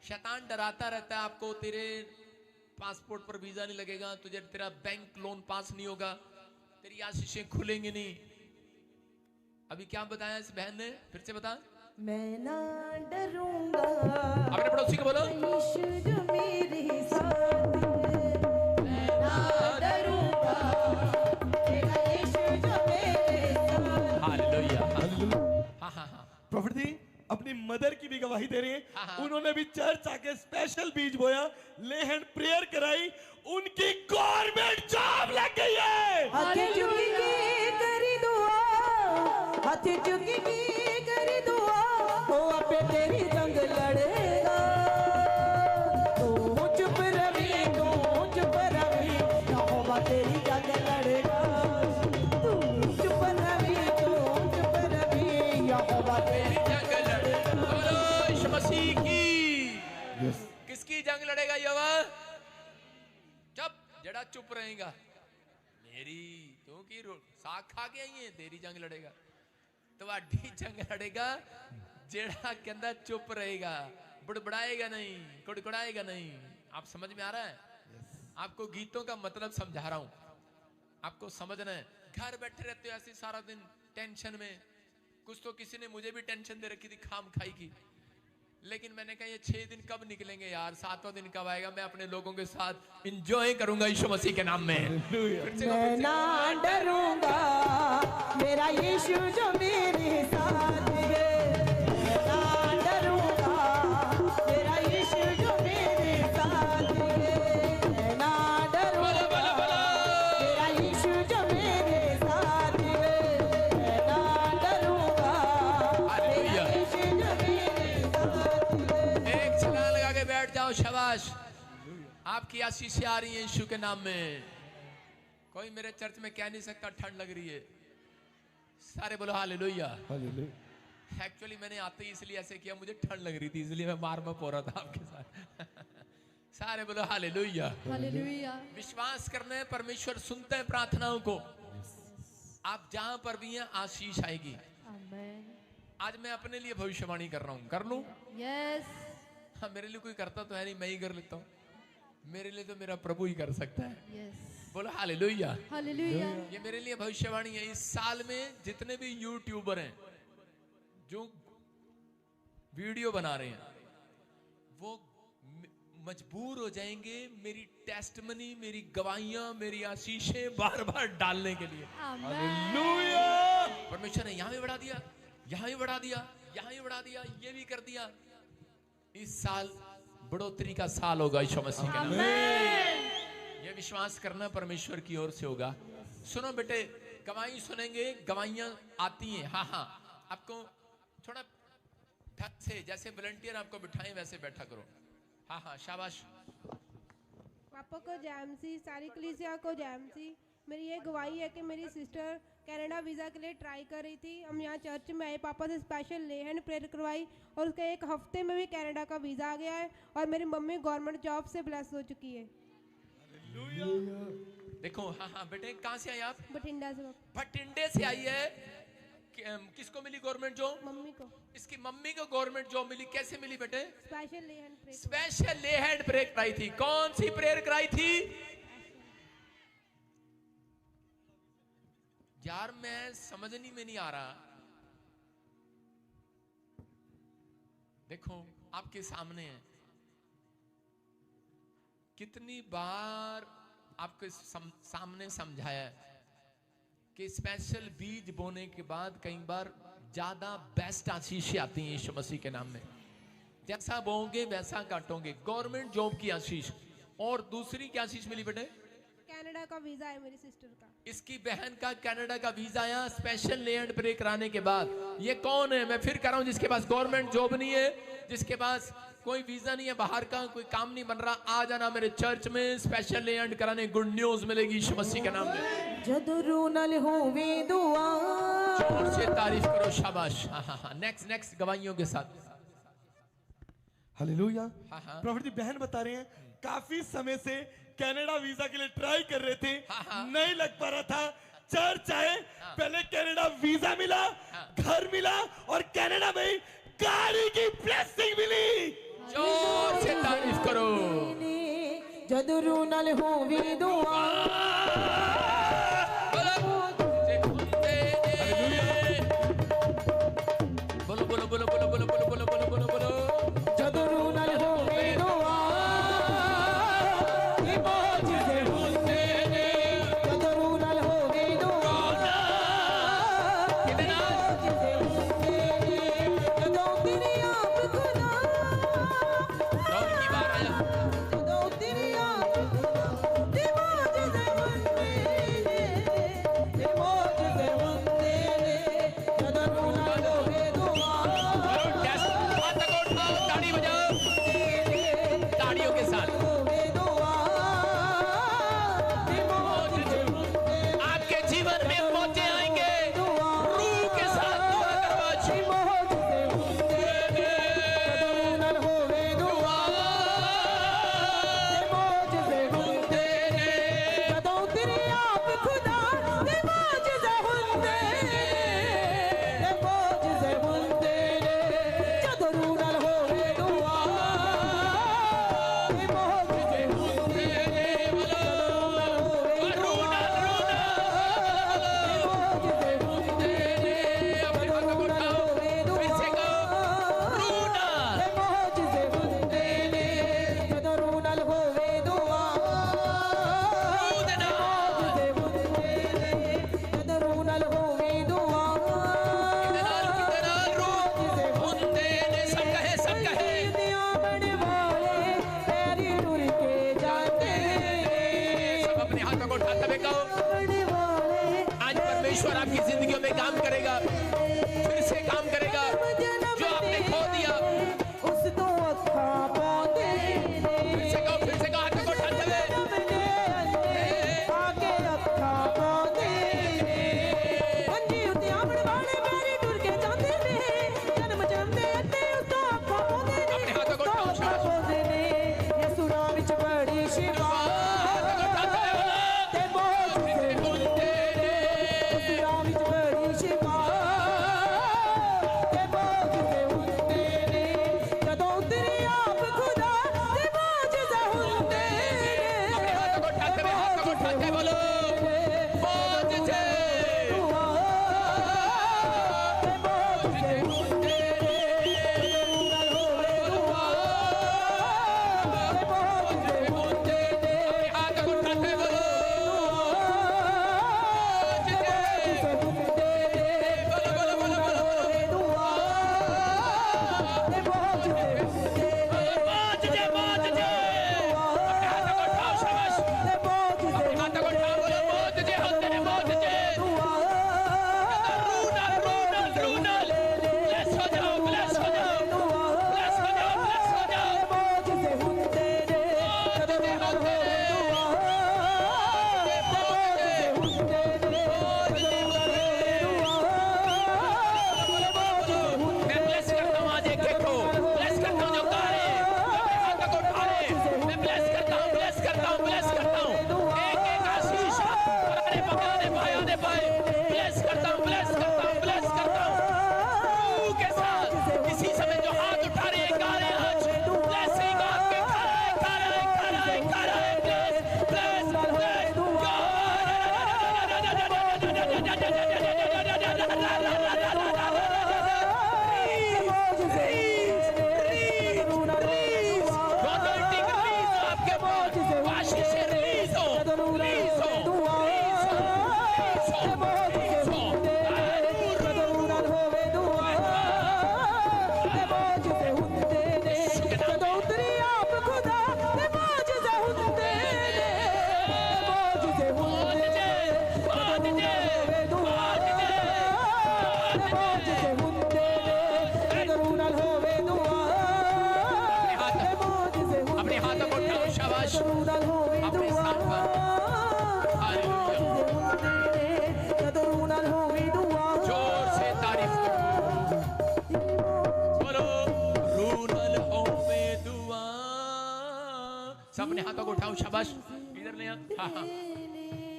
शैतान डराता रहता है आपको, तेरे पासपोर्ट पर वीजा नहीं लगेगा, तुझे तेरा बैंक लोन पास नहीं होगा, तेरी आशीषें खुलेंगी नहीं। अभी क्या बताया इस बहन ने, फिर से बता। मैं ना डरूंगा, अपने पड़ोसी को बोलो यीशु जो मेरे साथ है मैं ना डरूंगा, मेरा यीशु जो मेरे साथ है। हालेलुया। हाँ हाँ हाँ, प्रॉफिट जी अपनी मदर की भी गवाही दे रहे हैं। हाँ। उन्होंने भी चर्च आके स्पेशल बीज बोया, ले हैंड प्रेयर कराई, उनकी गवर्नमेंट जॉब लग गई है। हाथ चुकी की करी दुआ, हाथ चुकी की करी दुआ, वो अपे तेरी जंग लड़ेगा। तू चुप रही, तू चुप रही, यहोवा तेरी जंग लड़ेगा। तू चुप रही, तू चुप रही, यहोवा तेरी जंग लड़े। बोलो यीशु मसीह की। किसकी जंग लड़ेगा यहोवा? जब जड़ा चुप रहेगा, मेरी तू की साग खा के आई है, तेरी जंग लड़ेगा। ਤੁਹਾਡੀ जंग लड़ेगा जेड़ा के अंदर चुप रहेगा, बुड़बुड़ाएगा नहीं, कुड़कुड़ाएगा नहीं। आप समझ में आ रहा है? आपको गीतों का मतलब समझा रहा हूं, आपको समझना है। घर बैठे रहते हो ऐसे सारा दिन टेंशन में। कुछ तो किसी ने मुझे भी टेंशन दे रखी थी खाम खाई की, लेकिन मैंने कहा ये 6 दिन कब निकलेंगे यार, 7वां दिन कब आएगा, मैं अपने लोगों के साथ एंजॉय करूंगा यीशु मसीह के नाम में। मैं ना डरूंगा, मेरा यीशु जो मेरे साथ है मैं ना डरूंगा, मेरा यीशु जो मेरे साथ है मैं ना डरूंगा, मेरा यीशु जो मेरे साथ है मैं ना डरूंगा, मेरा यीशु जो मेरे साथ है। एक छलांग लगा के बैठ जाओ, शाबाश। आपकी आशीषें आ रही हैं यीशु के नाम में। कोई मेरे चर्च में कह नहीं सकता ठंड लग रही है। सारे बोलो हालेलुया। एक्चुअली मैंने आते ही इसलिए ऐसे किया, मुझे ठंड लग रही थी इसलिए मैं मार में पो रहा था आपके साथ। सारे बोलो हालेलुया। हालेलुया। विश्वास करना है, परमेश्वर सुनते हैं प्रार्थनाओं को। आप जहां पर भी हैं आशीष आएगी। आमेन। आज मैं अपने लिए भविष्यवाणी कर रहा हूं, कर लूं? यस। हाँ, मेरे लिए कोई करता तो है नहीं, मैं ही कर लेता हूं। मेरे लिए तो मेरा प्रभु ही कर सकता है। यस। बोलो हालेलुया। हालेलुया। ये मेरे लिए भविष्यवाणी है। इस साल में जितने भी यूट्यूबर हैं जो वीडियो बना रहे हैं वो मजबूर हो जाएंगे मेरी टेस्टमनी, मेरी गवाहियां, मेरी आशीषें बार बार डालने के लिए। आमेन। परमेश्वर ने यहाँ भी बढ़ा दिया, यहाँ भी बढ़ा दिया, यहाँ भी बढ़ा दिया, ये भी कर दिया। इस साल बढ़ोतरी का साल होगा यीशु मसीह के नाम में। ये विश्वास करना परमेश्वर की ओर से होगा। सुनो बेटे, गवाही सुनेंगे, गवाहियां आती हैं। हाँ हाँ, आपको थोड़ा ढक से, जैसे वॉलंटियर आपको बिठाएं वैसे बैठा करो। हाँ हाँ, शाबाश। पापा को जैमसी, सारी कलीसिया को जैमसी। मेरी ये गवाही है कि मेरी सिस्टर कनाडा वीज़ा के लिए ट्राई कर रही थी। हम यहाँ चर्च में आए, पापा से स्पेशल ले हैंड प्रेयर करवाई और उसके एक हफ्ते में भी कनाडा का वीज़ा आ गया है और मेरी मम्मी गवर्नमेंट जॉब से ब्लेस हो चुकी है। देखो, हाँ हाँ बेटे, कहाँ से आई आप? बठिंडा से। बठिंडे से आई है। किसको मिली गवर्नमेंट जॉब? मम्मी को। इसकी मम्मी को गवर्नमेंट जॉब मिली। कैसे मिली बेटे? स्पेशल ले हैंड प्रेयर। स्पेशल ले हैंड प्रेयर कराई थी। कौन सी प्रेयर कराई थी यार? मैं समझने में नहीं आ रहा। देखो, आपके सामने है। कितनी बार आपके सामने समझाया है कि स्पेशल बीज बोने के बाद कई बार ज्यादा बेस्ट आशीषें आती हैं यीशु मसीह के नाम में। जैसा बोओगे वैसा काटोगे। गवर्नमेंट जॉब की आशीष, और दूसरी क्या आशीष मिली बेटे? कनाडा का वीज़ा है मेरी सिस्टर का। इसकी बहन का कनाडा का वीजा आया स्पेशल ले एंड प्रे कराने के बाद। ये कौन है? मैं फिर कह रहा हूं, जिसके पास गवर्नमेंट जॉब नहीं है, जिसके पास कोई वीजा नहीं है, बाहर का कोई काम नहीं बन रहा, आ जाना मेरे चर्च में स्पेशल ले एंड कराने। गुड न्यूज मिलेगी यीशु मसीह के नाम में। जदरू नल होवे दुआ। जोर से तारीफ करो, शाबाश। हाँ हाँ हाँ, नेक्स्ट गवाहियों के साथ। हालेलुया। हाँ हाँ, प्रॉफिट जी बहन बता रहे हैं काफी समय से कनाडा वीजा के लिए ट्राई कर रहे थे, नहीं लग पा रहा था। चर्च आए, पहले कनाडा वीजा मिला, घर मिला और कनाडा में गाड़ी की ब्लेसिंग मिली। जोर से तारीफ करो। जदरू नल होवे दुआ। बोलो बोलो बोलो बोलो बोलो बोलो बोलो बोलो बोलो बोलो। जदरू नल होवे दुआ। जदरू नल होवे दुआ। जदों तेरी आप खुदा। राहुल की बार आया। जदों तेरी आप खुदा। ते मौजज़े बनते ने। ते मौजज़े बनते ने। जदरू नल होवे दुआ। हाथ को उठाओ, ताड़ी बजाओ, ताड़ियों के साथ। आपके जीवन में मौतें आएंगे, रूह के साथ दुआ करवाओ। आज परमेश्वर आपकी जिंदगियों में काम करेगा, फिर से काम करेगा। जो आपने खो दिया, उस तो अखा पाते फिर से कहो, हाथ को उठाते हुए। आके अखा पाते पंजी उते आमण वाले मेरी टुर के जाते ने। जन्म जमदे अते उस तो अखा पाते ने। अपने हाथों को उठाओ, शाबाश। पाते ने यसु नाम विच बड़ी शिफा। ते मौज से बोलते यसु नाम विच बड़ी शिफा। खाते बोलो मौज से अपने हाथों को उठाओ शाबाश इधर ले हाँ हाँ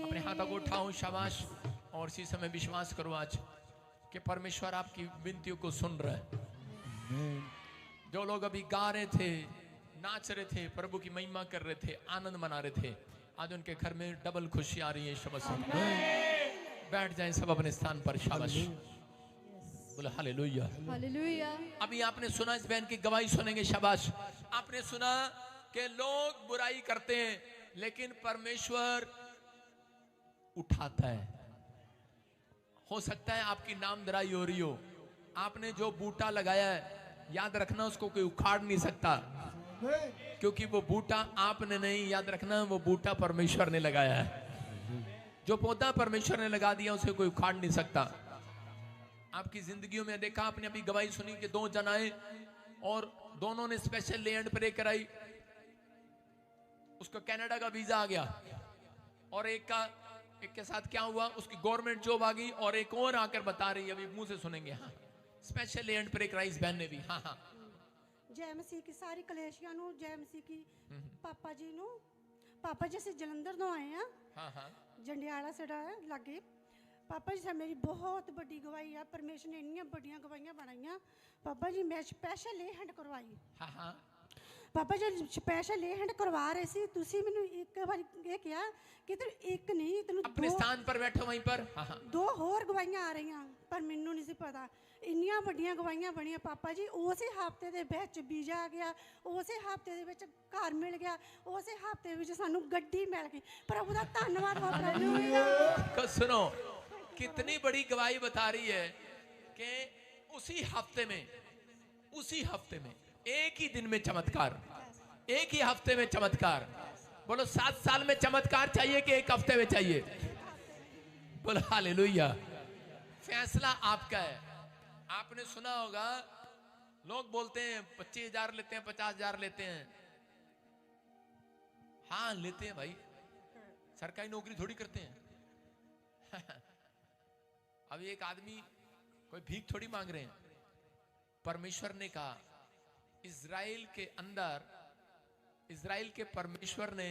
अपने हाथों को उठाओ शाबाश और इसी समय विश्वास करो आज कि परमेश्वर आपकी विनतियों को सुन रहा है। जो लोग अभी गा रहे थे नाच रहे थे प्रभु की महिमा कर रहे थे आनंद मना रहे थे आज उनके घर में डबल खुशी आ रही है शाबाश। बैठ जाएं सब अपने स्थान पर शाबाश बोलो हालेलुया हालेलुया। अभी आपने सुना इस बहन की गवाही सुनेंगे शाबाश। आपने सुना कि लोग बुराई करते हैं लेकिन परमेश्वर उठाता है। हो सकता है आपकी नामधराई हो रही हो आपने जो बूटा लगाया है याद रखना उसको कोई उखाड़ नहीं सकता क्योंकि वो बूटा आपने नहीं याद रखना वो बूटा परमेश्वर ने लगाया है। जो पौधा परमेश्वर ने लगा दिया उसे कोई उखाड़ नहीं सकता। आपकी जिंदगियों में देखा आपने अभी गवाही सुनी कि दो जन आए और दोनों ने स्पेशल लैंड प्रे कराई उसको कनाडा का वीजा आ गया और एक के साथ क्या हुआ उसकी गवर्नमेंट जॉब आ गई और एक और आकर बता रही है अभी मुंह से सुनेंगे। हाँ स्पेशल लैंड प्रे कराई इस बहन ने भी। हाँ हाँ जय मसीह की सारी कलेशिया नु जय मसीह की पापा जी नु पापा जी से जलंधर तो आए हैं। हाँ हाँ जंडियाला सड़ा है लागे पापा जी से मेरी बहुत बड़ी गवाही है परमेश्वर ने इन्नियां बड़ियां गवाहियां बनाईयां। पापा जी मैं स्पेशल ले हैंड करवाई। हाँ हाँ पापा जी स्पेशल ले हैंड करवा रहे सी तुसी मैनू एक बार ये किया कि तेरे एक नहीं तेनू अपने स्थान पर बैठो वहीं पर। हाँ हाँ दो होर गवाहियां आ रही पर मैनू नहीं सी पता ਇੰਨੀਆਂ ਵੱਡੀਆਂ ਗਵਾਹੀਆਂ ਬਣੀਆਂ ਪਾਪਾ ਜੀ। ਉਸੇ ਹਫਤੇ ਦੇ ਵਿੱਚ ਵੀਜ਼ਾ ਆ ਗਿਆ ਉਸੇ ਹਫਤੇ ਦੇ ਵਿੱਚ ਘਰ ਮਿਲ ਗਿਆ ਉਸੇ ਹਫਤੇ ਵਿੱਚ ਸਾਨੂੰ ਗੱਡੀ मिल गई। प्रभु का धन्यवाद हो। को सुनो कितनी बड़ी गवाही बता रही है कि उसी हफ्ते में एक ही दिन में चमत्कार एक ही हफ्ते में चमत्कार। बोलो 7 साल में चमत्कार चाहिए कि एक हफ्ते में चाहिए। बोलो हालेलुया। फैसला आपका है। आपने सुना होगा लोग बोलते हैं 25,000 लेते हैं 50,000 लेते हैं। हाँ लेते हैं भाई सरकारी नौकरी थोड़ी करते हैं। अभी एक आदमी कोई भीख थोड़ी मांग रहे हैं। परमेश्वर ने कहा इज़राइल के अंदर इज़राइल के परमेश्वर ने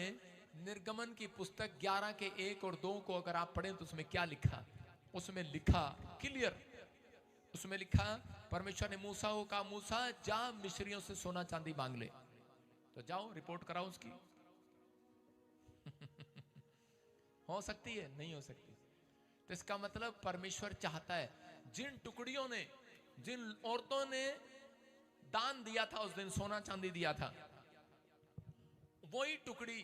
निर्गमन की पुस्तक 11 के 1 और 2 को अगर आप पढ़ें तो उसमें क्या लिखा उसमें लिखा क्लियर उसमें लिखा परमेश्वर ने मूसा को कहा मूसा जा मिस्रियों से सोना चांदी मांग ले तो जाओ रिपोर्ट कराओ उसकी। हो सकती है? नहीं हो सकती। तो इसका मतलब परमेश्वर चाहता है जिन टुकड़ियों ने, जिन औरतों ने दान दिया था उस दिन, सोना चांदी दिया था, वही टुकड़ी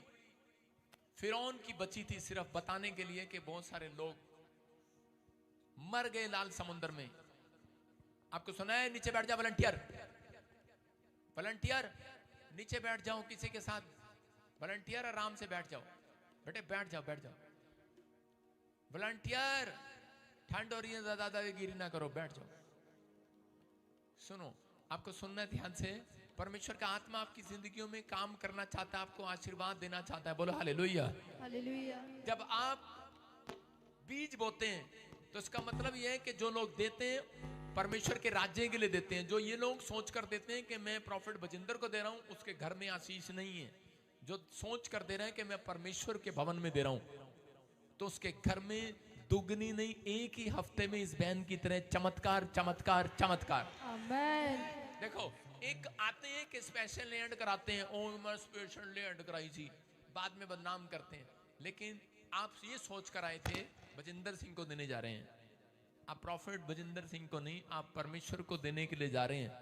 फिरौन की बची थी, सिर्फ बताने के लिए कि बहुत सारे लोग मर गए लाल समुद्र में। आपको सुना है? नीचे बैठ जाओ वॉलंटियर, वॉलंटियर नीचे बैठ जाओ किसी के साथ, वॉलंटियर आराम से बैठ जाओ बेटे, बैठ जाओ बैठ जाओ वॉलंटियर, ठंड हो रही है, दादागिरी ना करो, बैठ जाओ। सुनो, आपको सुनना है ध्यान से। परमेश्वर का आत्मा आपकी जिंदगियों में काम करना चाहता है, आपको आशीर्वाद देना चाहता है। बोलो हालेलुया। हालेलुया। जब आप बीज बोते हैं तो इसका मतलब यह है कि जो लोग देते हैं परमेश्वर के राज्य के लिए देते हैं। जो ये लोग सोच कर देते हैं कि मैं प्रॉफिट बजिंदर को दे रहा हूं, उसके घर में आशीष नहीं है। जो सोच कर दे रहे हैं कि मैं परमेश्वर के भवन में दे रहा हूं, तो उसके घर में दुगनी नहीं, एक ही हफ्ते में इस बहन की तरह चमत्कार चमत्कार चमत्कार। आमेन। देखो, एक आते हैं कि स्पेशल लैंड कराते हैं, ओ मैं स्पेशल लैंड कराई थी, बाद में बदनाम करते हैं। लेकिन आप ये सोच कर आए थे बजिंदर सिंह को देने जा रहे हैं, आप प्रॉफिट बजिंदर सिंह को नहीं, आप परमेश्वर को देने के लिए जा रहे हैं।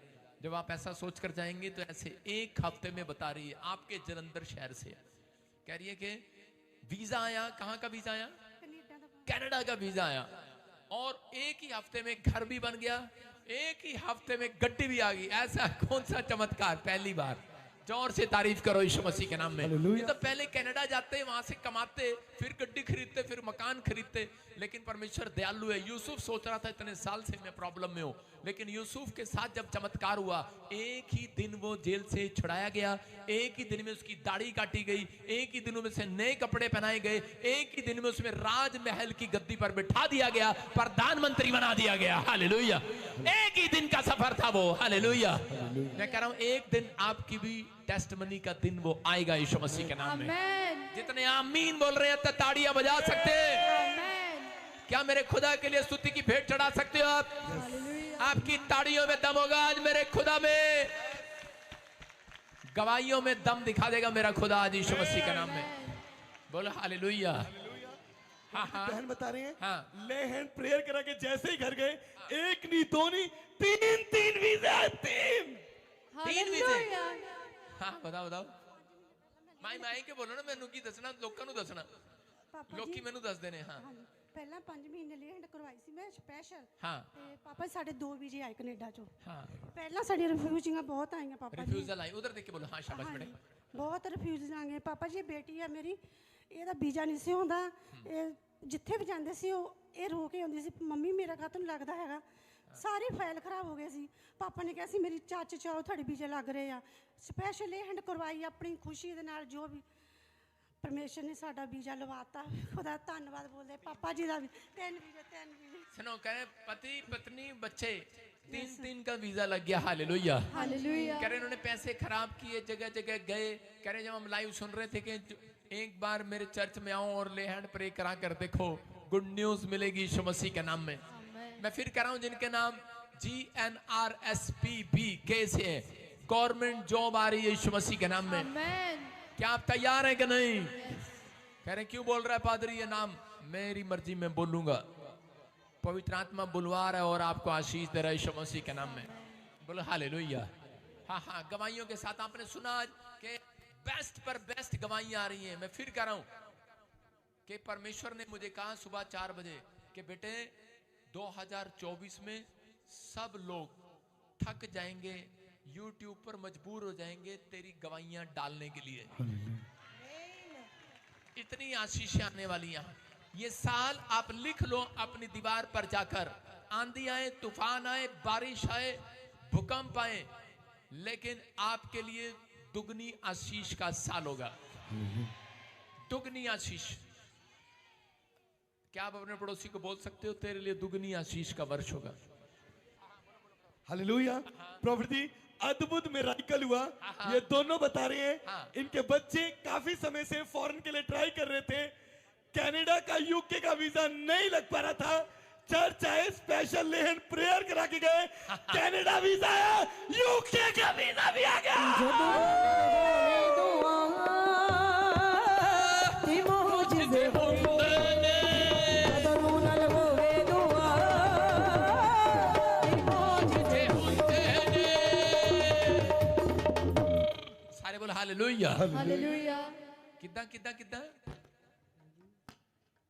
जब आप ऐसा सोच कर जाएंगे तो ऐसे एक हफ्ते में बता रही है, आपके जलंधर शहर से कह रही है कि वीजा आया। कहाँ का वीजा आया? कनाडा का वीजा आया, और एक ही हफ्ते में घर भी बन गया, एक ही हफ्ते में गड्डी भी आ गई। ऐसा कौन सा चमत्कार? पहली बार। जोर से तारीफ करो यीशु मसीह के नाम में। ये तो पहले कनाडा जाते, वहां से कमाते, फिर गड्डी खरीदते, फिर मकान खरीदते। लेकिन परमेश्वर दयालु है। यूसुफ सोच रहा था इतने साल से मैं प्रॉब्लम में हूं, लेकिन यूसुफ के साथ जब चमत्कार हुआ, एक ही दिन वो जेल से छुड़ाया गया, एक ही दिन में उसकी दाढ़ी काटी गई, एक ही दिन में से नए कपड़े पहनाए गए, एक ही दिन में उसमें राजमहल की गद्दी पर बिठा दिया गया, प्रधानमंत्री बना दिया गया। हालेलुया। एक ही दिन का सफर था वो। हालेलुया। मैं कह रहा हूं एक दिन आपकी भी टेस्टमनी का दिन वो आएगा यीशु मसीह के नाम में। आमेन। जितने आमीन बोल रहे हैं ताड़ियां बजा सकते हैं। आमेन। क्या मेरे खुदा के लिए स्तुति की भेंट चढ़ा सकते हो आप? आपकी ताड़ियों में दम होगा आज मेरे खुदा में। गवाहियों में दम दिखा देगा मेरा खुदा आज यीशु मसीह के नाम में। बोलो हालेलुया। हाँ हाँ, बहन बता रहे हैं, हाँ। ले हैंड प्रेयर करा के जैसे ही घर गए, एक नहीं दो नहीं, तीन वीजा, तीन हालेलुया। हाँ बताओ बताओ। माई के बोलो ना, मैनू की दसना, लोकां नू दसना, ਪਾਪਾ ਲੋਕੀ ਜੀ ਮੈਨੂੰ ਦੱਸਦੇ ਨੇ। ਹਾਂ ਹਾਂਜੀ, ਪਹਿਲਾਂ 5 ਮਹੀਨੇ ਲਈ ਹੈਂਡ ਕਰਵਾਈ ਸੀ ਮੈਂ ਸਪੈਸ਼ਲ। ਹਾਂ ਤੇ ਪਾਪਾ ਜੀ ਸਾਡੇ 2 ਵੀਜ਼ੇ ਆਏ ਕੈਨੇਡਾ ਚੋਂ। ਹਾਂ, ਪਹਿਲਾਂ ਸਾਡੀ ਰਿਫਿਊਜੀਆਂ ਬਹੁਤ ਆਈਆਂ ਪਾਪਾ ਜੀ, ਰਿਫਿਊਜ਼ਲ ਆਈ ਉਧਰ ਦੇਖ ਕੇ ਬੋਲੋ। ਹਾਂ ਸ਼ਾਬਾਸ਼ ਬੇਟੇ। ਬਹੁਤ ਰਿਫਿਊਜੀਆਂ ਆ ਗਏ ਪਾਪਾ ਜੀ। ਬੇਟੀ ਆ ਮੇਰੀ, ਇਹਦਾ ਵੀਜ਼ਾ ਨਹੀਂ ਸੀ ਹੁੰਦਾ, ਇਹ ਜਿੱਥੇ ਵੀ ਜਾਂਦੇ ਸੀ ਉਹ ਇਹ ਰੋ ਕੇ ਆਉਂਦੀ ਸੀ, ਮੰਮੀ ਮੇਰਾ ਕਾਹਤੋਂ ਨਹੀਂ ਲੱਗਦਾ ਹੈਗਾ। ਸਾਰੀ ਫਾਈਲ ਖਰਾਬ ਹੋ ਗਈ ਸੀ। ਪਾਪਾ ਨੇ ਕਿਹਾ ਸੀ ਮੇਰੀ ਚਾਚੀ ਚਾਓ ਤੁਹਾਡੇ ਵੀਜ਼ੇ ਲੱਗ ਰਹੇ ਆ। ਸਪੈਸ਼ਲ ਇਹ ਹੈਂਡ ਕਰਵਾਈ ਆਪਣੀ ਖੁਸ਼ੀ ਦੇ ਨਾਲ। ਜੋ ਵੀ परमेश्वर ने साडा वीजा लवाता, खुदा धन्यवाद बोलते पापा जी का भी। 3 वीजे सुनो, कह रहे पति पत्नी बच्चे 3 का वीजा लग गया। हालेलुया। हालेलुया। कह रहे उन्होंने पैसे खराब किए, जगह जगह गए। कह रहे जब हम लाइव सुन रहे थे कि एक बार मेरे चर्च में आओ और ले हैंड प्रे करा कर देखो, गुड न्यूज मिलेगी यीशु मसीह के नाम में। मैं फिर कह रहा हूं, जिनके नाम GNRSPB के से गवर्नमेंट जॉब आ रही है यीशु मसीह के नाम में। आमेन। क्या आप तैयार हैं कि नहीं? कह रहे क्यों बोल रहा है पादरी ये नाम? मेरी मर्जी में बोलूंगा। पवित्र आत्मा बुलवा रहा है और आपको आशीष दे रहा है यीशु मसीह के नाम में। बोलो हालेलुया। हाँ हाँ, गवाहियों के साथ आपने सुना आज कि बेस्ट पर बेस्ट गवाहियां आ रही हैं। मैं फिर कह रहा हूं कि परमेश्वर ने मुझे कहा सुबह 4 बजे कि बेटे 2024 में सब लोग थक जाएंगे, YouTube पर मजबूर हो जाएंगे तेरी गवाहियां डालने के लिए। इतनी आशीषें आने वाली हैं। ये साल आप लिख लो अपनी दीवार पर जाकर, आंधी आए, तूफान आए, बारिश आए, भूकंप आए, लेकिन आपके लिए दुगनी आशीष का साल होगा। दुगनी आशीष। क्या आप अपने पड़ोसी को बोल सकते हो तेरे लिए दुगनी आशीष का वर्ष होगा? हालेलुया। प्रॉफिट जी, अद्भुत मिराकल हुआ। ये दोनों बता रहे हैं, इनके बच्चे काफी समय से फॉरेन के लिए ट्राई कर रहे थे, कनाडा का यूके का वीजा नहीं लग पा रहा था। चर्च आए, स्पेशल ले हैंड प्रेयर करा के गए, कनाडा वीजा आया, यूके का वीजा भी आ गया। मोज़िज़े होंदे हालेलुया। हालेलुया। किदा किदा किदा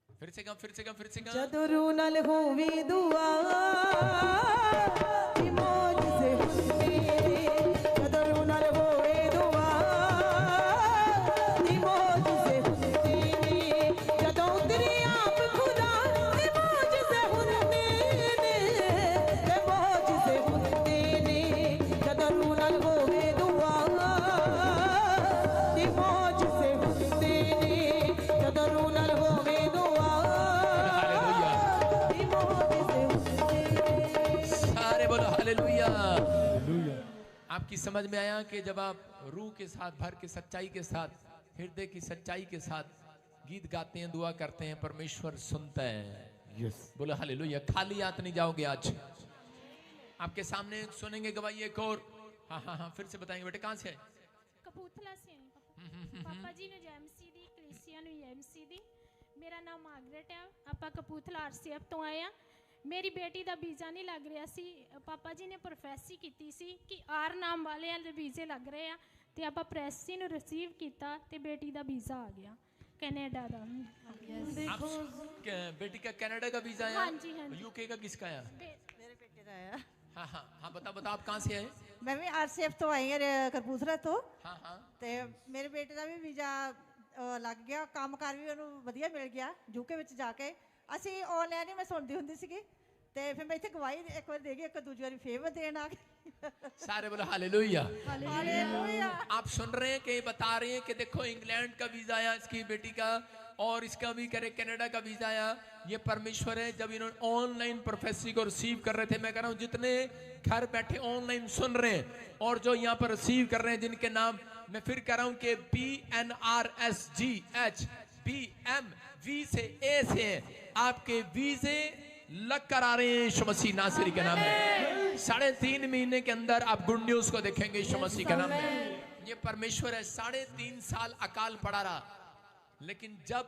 फिर से गा फिर से गा फिर से गा। ਜਦੋਂ ਰੂ ਨਾਲ ਹੋਵੀ ਦੁਆ ਦੀ ਮੌਜ ਸੇ ਹੁੰਦੀ ਜਦੋਂ ਰੂ ਨਾਲ ਹੋਵੇ ਦੁਆ ਦੀ ਮੌਜ ਸੇ ਹੁੰਦੀ ਜਦੋਂ ਉਤਰੀ ਆਪ ਖੁਦਾ ਦੀ ਮੌਜ ਸੇ ਹੁੰਦੀ ਨੇ ਤੇ ਮੌਜ ਸੇ ਹੁੰਦੀ ਨੇ ਜਦੋਂ ਰੂ ਨਾਲ ਹੋਵੇ ਦੁਆ ਦੀ ਮੌਜ ਸੇ ਹੁੰਦੀ ਨੇ ਜਦੋਂ ਰੂ ਨਾਲ ਹੋਵੇ ਦੁਆ सारे बोलो हालेलुया। आपकी समझ में आया कि जब आप रूह के साथ भर के सच्चाई के साथ हृदय की सच्चाई के साथ गीत गाते हैं दुआ करते हैं परमेश्वर सुनता है। यस बोलो हालेलुया। खाली हाथ नहीं जाओगे आज। आपके सामने सुनेंगे गवाही एक और। हाँ हाँ हाँ फिर से बताएंगे बेटे कहाँ से है? ਕਪੂਰਥਲਾ ਸੇ ਪਾਪਾ ਜੀ ਨੂੰ ਜੈਮਸੀ ਦੀ ਕਲੀਸਿਆ ਨੂੰ ਐਮਸੀ ਦੀ ਮੇਰਾ ਨਾਮ ਮਾਰਗਰੇਟ ਹੈ ਆਪਾਂ ਕਪੂਰਥਲਾ ਆਰਸੀਐਫ ਤੋਂ ਆਏ ਆ ਮੇਰੀ ਬੇਟੀ ਦਾ ਵੀਜ਼ਾ ਨਹੀਂ ਲੱਗ ਰਿਹਾ ਸੀ ਪਾਪਾ ਜੀ ਨੇ ਪ੍ਰੋਫੈਸੀ ਕੀਤੀ ਸੀ ਕਿ ਆਰ ਨਾਮ ਵਾਲਿਆਂ ਦੇ ਵੀਜ਼ੇ ਲੱਗ ਰਹੇ ਆ ਤੇ ਆਪਾਂ ਪ੍ਰੈਸੀ ਨੂੰ ਰਿਸੀਵ ਕੀਤਾ ਤੇ ਬੇਟੀ ਦਾ ਵੀਜ਼ਾ ਆ ਗਿਆ ਕੈਨੇਡਾ ਦਾ आप बेटी का कनाडा का वीजा आया? हाँ जी, हाँ जी। यूके का किसका आया? मेरे बेटे का आया। हाँ हाँ हाँ बताओ बताओ आप कहाँ से आए? मैं भी आरसीएफ तो आई है कपूरथला तो हाँ हाँ ਤੇ ਮੇਰੇ ਬੇਟੇ ਦਾ ਵੀ ਵੀਜ਼ਾ ਲੱਗ ਗਿਆ ਕੰਮਕਾਰ ਵੀ ਉਹਨੂੰ ਵਧੀਆ ਮਿਲ ਗਿਆ ਯੂਕੇ ਵਿੱਚ ਜਾ ਕੇ ਅਸੀਂ ਆਨਲਾਈਨ ਹੀ ਮੈਂ ਸੁਣਦੀ ਹੁੰਦੀ ਸੀਗੀ ਤੇ ਫਿਰ ਮੈਂ ਇੱਥੇ ਗਵਾਹੀ ਇੱਕ ਵਾਰ ਦੇ ਗਈ ਇੱਕ ਦੂਜੀ ਵਾਰੀ ਫੇਰ ਦੇਣ ਆ ਗਈ सारे बोलो हालेलुया। हालेलुया। आप सुन रहे हैं कि बता रहे हैं कि देखो इंग्लैंड का वीजा आया इसकी बेटी का और इसका भी करे कनाडा का वीजा आया। ये परमेश्वर है। जब इन्होंने ऑनलाइन प्रोफेसी को रिसीव कर रहे थे मैं कह रहा हूँ जितने घर बैठे ऑनलाइन सुन रहे हैं और जो यहाँ पर रिसीव कर रहे हैं जिनके नाम मैं फिर कह रहा हूँ कि BNRSGH BMV से A से आपके वीजे लग कर आ रहे हैं यीशु मसीह नासरी के नाम में। 3.5 महीने के अंदर आप गुड न्यूज को देखेंगे यीशु मसीह के नाम में। ये परमेश्वर है। 3.5 साल अकाल पड़ा रहा लेकिन जब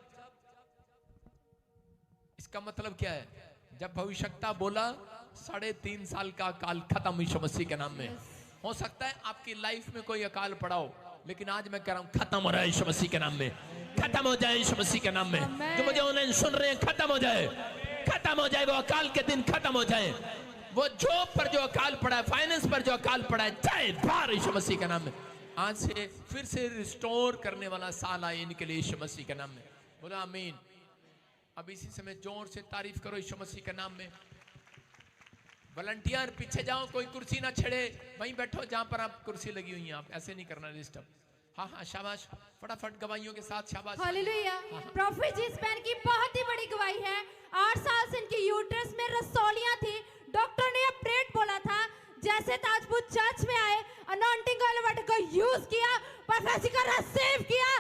इसका मतलब क्या है जब भविष्यता बोला 3.5 साल का अकाल खत्म यीशु मसीह के नाम में। हो सकता है आपकी लाइफ में कोई अकाल पड़ा हो लेकिन आज मैं कह रहा हूं खत्म हो रहा है यीशु मसीह के नाम में। खत्म हो जाए यीशु मसीह के नाम में। जो मुझे ऑनलाइन सुन रहे हैं खत्म हो जाए खत्म हो जाए वो अकाल के दिन खत्म हो जाए। वो जॉब पर जो अकाल पड़ा है फाइनेंस पर जो अकाल पड़ा है जाए बाहर यीशु मसीह के नाम में। आज से फिर से रिस्टोर करने वाला साल आए इनके लिए यीशु मसीह के नाम में। बोला आमीन। अब इसी समय जोर से तारीफ करो यीशु मसीह के नाम में। वॉलंटियर पीछे जाओ कोई कुर्सी ना छेड़े वहीं बैठो जहां पर आप कुर्सी लगी हुई हैं। आप ऐसे नहीं करना डिस्टर्ब। हाँ हाँ शाबाश फटाफट गवाहियों के साथ शाबाश। हालेलुया। प्रॉफिट जिस बहन की बहुत ही बड़ी गवाही है 8 साल से इनकी यूट्रस में रसौलियां थी। डॉक्टर ने ऑपरेट बोला था जैसे ताजपुर चर्च में आए अनॉइंटिंग ऑयल वाटर को यूज किया प्रोफेसी का रिसीव किया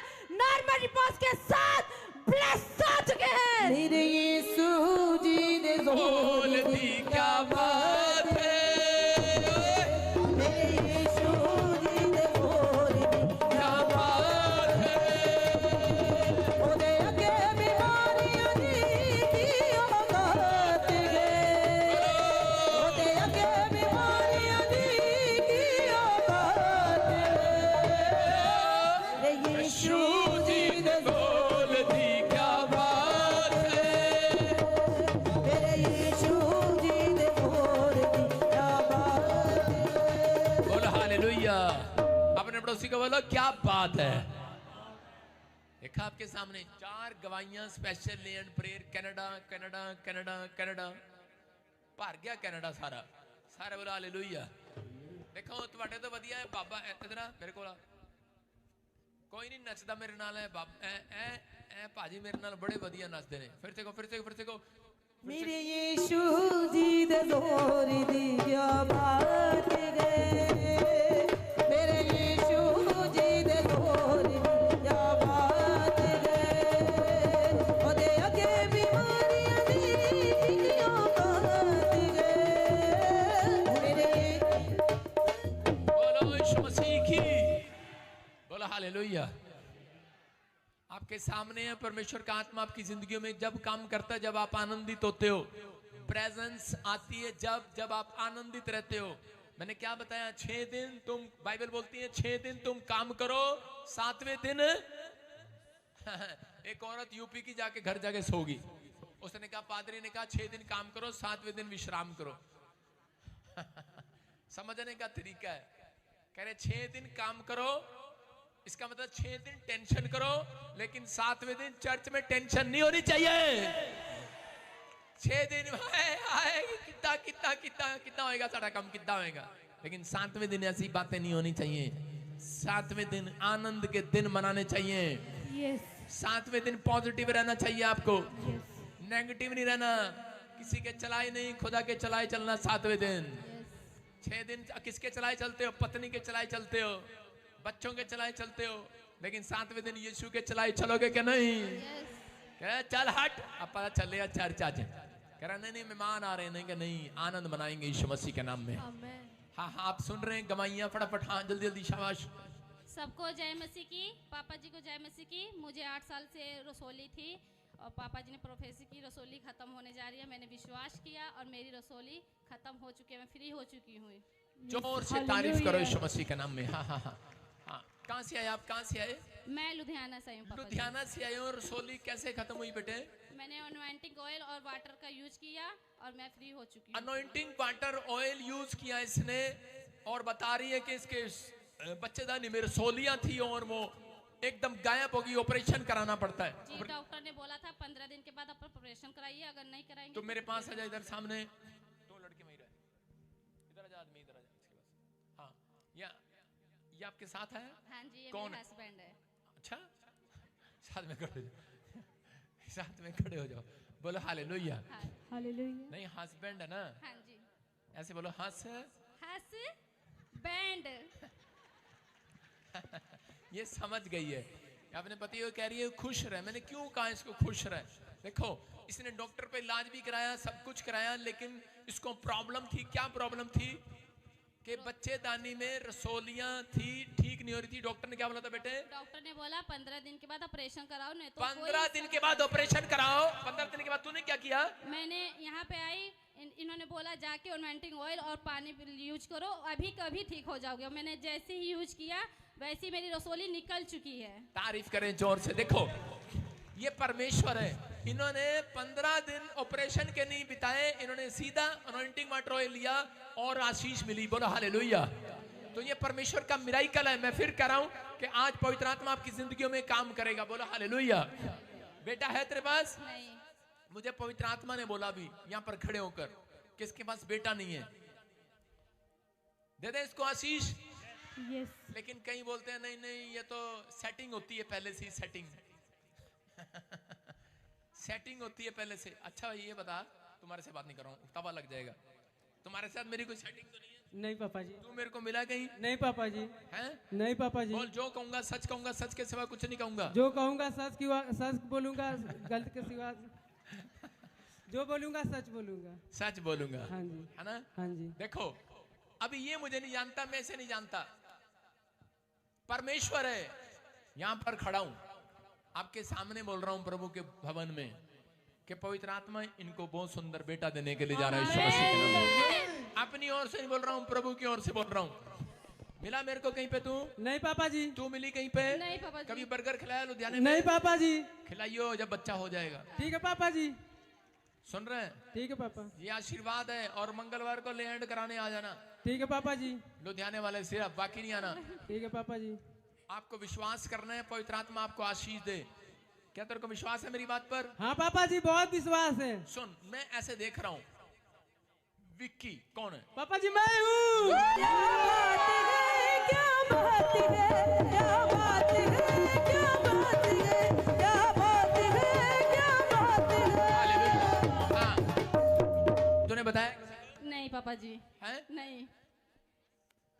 नॉर्मल रिपोर्ट के साथ ब्लेस हो चुके हैं। मेरे यीशु जी ने बोल दी क्या बात है। मेरे यीशु जी ने बोल दी क्या बात है। ओदे अगे बीमारियां दी औकात गए ओदे अगे बीमारियां दी औकात गए। मेरे यीशु जी ने बोल दी क्या बात है। मेरे यीशु जी ने बोल दी क्या बात है। बोलो हालेलुया। अपने पड़ोसी को बोलो क्या बात है। देखा आपके सामने 4 गवाहियां special land prayer Canada Canada Canada Canada भर गया कनाडा सारा। सारे बोलो हालेलुया। देखो ਤੁਹਾਡੇ ਤੋਂ ਵਧੀਆ ਹੈ ਬਾਬਾ ਇਧਰ ਆ ਮੇਰੇ ਕੋਲ ਕੋਈ ਨਹੀਂ ਨੱਚਦਾ ਮੇਰੇ ਨਾਲ ਹੈ ਬਾਬਾ ਐ ਭਾਜੀ ਮੇਰੇ ਨਾਲ ਬੜੇ ਵਧੀਆ ਨੱਚਦੇ ਨੇ। ਫਿਰ ਤੇ ਕੋ मेरे यीशु जी दे जोर दी क्या बात गए। मेरे यीशु जी दे जोर दी क्या बात गए। ओदे अगे बीमारियां दी औकात गए। मेरे बोलो यीशु मसीह की। बोलो हालेलुया। आपके सामने है परमेश्वर का आत्मा आपकी जिंदगी में जब काम करता है जब आप आनंदित होते हो प्रेजेंस आती है जब आप आनंदित रहते हो मैंने क्या बताया? 6 दिन तुम, बाइबल बोलती है 6 दिन तुम काम करो, 7वें दिन एक औरत यूपी की जाके घर जाके सोगी। उसने कहा, पादरी ने कहा 6 दिन काम करो, 7वें दिन विश्राम करो। समझने का तरीका है। कह रहे 6 दिन काम करो, इसका मतलब 6 दिन टेंशन करो, लेकिन 7वें दिन चर्च में टेंशन नहीं होनी चाहिए। 6 दिन कितना कितना कितना कितना होएगा सारा काम, कितना होएगा, लेकिन 7वें दिन ऐसी बातें नहीं होनी चाहिए। 7वें दिन आनंद के दिन मनाने चाहिए। यस 7वें दिन पॉजिटिव रहना चाहिए आपको, नेगेटिव नहीं रहना। किसी के चलाए नहीं, खुदा के चलाए चलना 7वें दिन। 6 दिन किसके चलाए चलते हो? पत्नी के चलाए चलते हो, बच्चों के चलाए चलते हो, लेकिन 7वें दिन यीशु के चलाए चलोगे क्या? नहीं। कह रहा चल हट, अब पता चलेगा चर्च आज। कह रहा नहीं मेहमान आ रहे हैं। नहीं कि नहीं, आनंद मनाएंगे यीशु मसीह के नाम में। हाँ हाँ, आप सुन रहे हैं गवाइयाँ, फटाफट हाँ जल्दी जल्दी, शाबाश। सबको जय मसीह की। पापा जी को जय मसीह की। मुझे 8 साल से रसोली थी और पापा जी ने प्रोफेसी की, रसोली खत्म होने जा रही है। मैंने विश्वास किया और मेरी रसोली खत्म हो चुकी है, मैं फ्री हो चुकी हूँ। जोर से तारीफ करो यीशु मसीह के नाम में। हाँ हाँ हाँ हाँ। कहाँ से आए आप? कहाँ से आए? मैं लुधियाना से हूँ। लुधियाना से आए हो। रसोली कैसे खत्म हुई बेटे? मैंने अनॉइंटिंग ऑयल और वाटर का यूज किया और मैं फ्री हो चुकी हूँ। अनॉइंटिंग वाटर ऑयल यूज किया इसने, और बता रही है कि इसके बच्चेदानी में रसोलियां थी और वो एकदम गायब होगी, ऑपरेशन कराना पड़ता है। जी, डॉक्टर ने बोला था 15 दिन के बाद आप ऑपरेशन कराइए, अगर नहीं कराएंगे तो मेरे पास आ जा, इधर सामने 2 लड़के वहीं रहे, इधर आ जा आदमी, इधर आ जा इसके पास। हाँ, ये आपके साथ है? हाँ जी, ये कौन मेरा हस्बैंड है। अच्छा, साथ में खड़े हो जाओ, साथ में खड़े हो जाओ, बोलो हालेलुया। हालेलुया। नहीं, हस्बैंड है ना? हाँ जी। ऐसे बोलो, बैंड। ये समझ गई है। अपने पति को कह रही है खुश रहे। मैंने क्यों कहा इसको खुश रहे? देखो, इसने डॉक्टर पे इलाज भी कराया, सब कुछ कराया, लेकिन इसको प्रॉब्लम थी। क्या प्रॉब्लम थी? कि बच्चेदानी में रसोलियां थी, ठीक नहीं हो रही थी। डॉक्टर ने क्या बोला था बेटे? डॉक्टर ने बोला 15 दिन के बाद ऑपरेशन कराओ, नहीं तो 15 दिन के बाद ऑपरेशन कराओ। 15 दिन के बाद तूने क्या किया? मैंने यहाँ पे आई, इन्होंने बोला जाके अनॉइंटिंग ऑयल और पानी यूज करो, अभी कभी ठीक हो जाओगे। मैंने जैसे ही यूज किया वैसे ही मेरी रसोली निकल चुकी है। तारीफ करें जोर से। देखो, ये परमेश्वर है। इन्होंने 15 दिन ऑपरेशन के नहीं बिताए, इन्होंने सीधा अनॉइंटिंग वाटर ऑयल लिया और आशीष मिली। बोलो हालेलुया। तो ये परमेश्वर का मिराइकल है। मैं फिर कह रहा हूं कि आज पवित्र आत्मा आपकी जिंदगियों में काम करेगा। बोलो हालेलुया। बेटा है तेरे पास? नहीं। मुझे पवित्र आत्मा ने बोला भी यहाँ पर खड़े होकर, किसके पास बेटा नहीं है, दे दे इसको आशीष। यस। लेकिन कई बोलते हैं नहीं नहीं, ये तो सेटिंग होती है पहले से ही, सेटिंग सेटिंग होती है पहले से। अच्छा ये बता, तुम्हारे से बात नहीं कर रहा हूँ, तवा लग जाएगा। तुम्हारे साथ मेरी कोई सेटिंग तो नहीं है? नहीं पापा जी। तू मेरे को मिला कहीं? नहीं पापा जी। हैं? नहीं पापा जी। बोल, जो कहूंगा सच कहूंगा, सच के सिवा कुछ नहीं कहूंगा। जो कहूंगा सच बोलूंगा, गलत के सिवा जो बोलूंगा सच बोलूंगा। सच बोलूंगा। हाँ जी। है ना? हाँ जी। देखो, अभी ये मुझे नहीं जानता, मैं इसे नहीं जानता, परमेश्वर है। यहां पर खड़ा हूं, आपके सामने बोल रहा हूं प्रभु के भवन में कि पवित्र आत्मा इनको बहुत सुंदर बेटा देने के लिए जा रहा है यीशु मसीह के नाम में। अपनी ओर से नहीं बोल रहा हूं, प्रभु की ओर से बोल रहा हूं। मिला मेरे को कहीं पे तू? नहीं पापा जी। तू मिली कहीं पे? नहीं पापा जी। कभी बर्गर खिलाया लुधियाने में? नहीं पापा जी। खिलाइयो जब बच्चा हो जाएगा। ठीक है पापा जी। सुन रहे हैं? ठीक है पापा। ये आशीर्वाद है। और मंगलवार को लैंड कराने आ जाना। ठीक है पापा जी। लुधियाने वाले सिर्फ, बाकी नहीं आना। ठीक है पापा जी। आपको विश्वास करना है, पवित्र आत्मा आपको आशीष दे। क्या तेरे को विश्वास है मेरी बात पर? हाँ पापा जी, बहुत विश्वास है। सुन, मैं ऐसे देख रहा हूँ, विक्की कौन है? पापा जी मैं हूँ। क्या बात है, क्या बात है, क्या बात है, क्या बात है, क्या बात है, क्या बात है। हालेलुया। हाँ, तूने बताया? नहीं पापा जी। हैं? नहीं।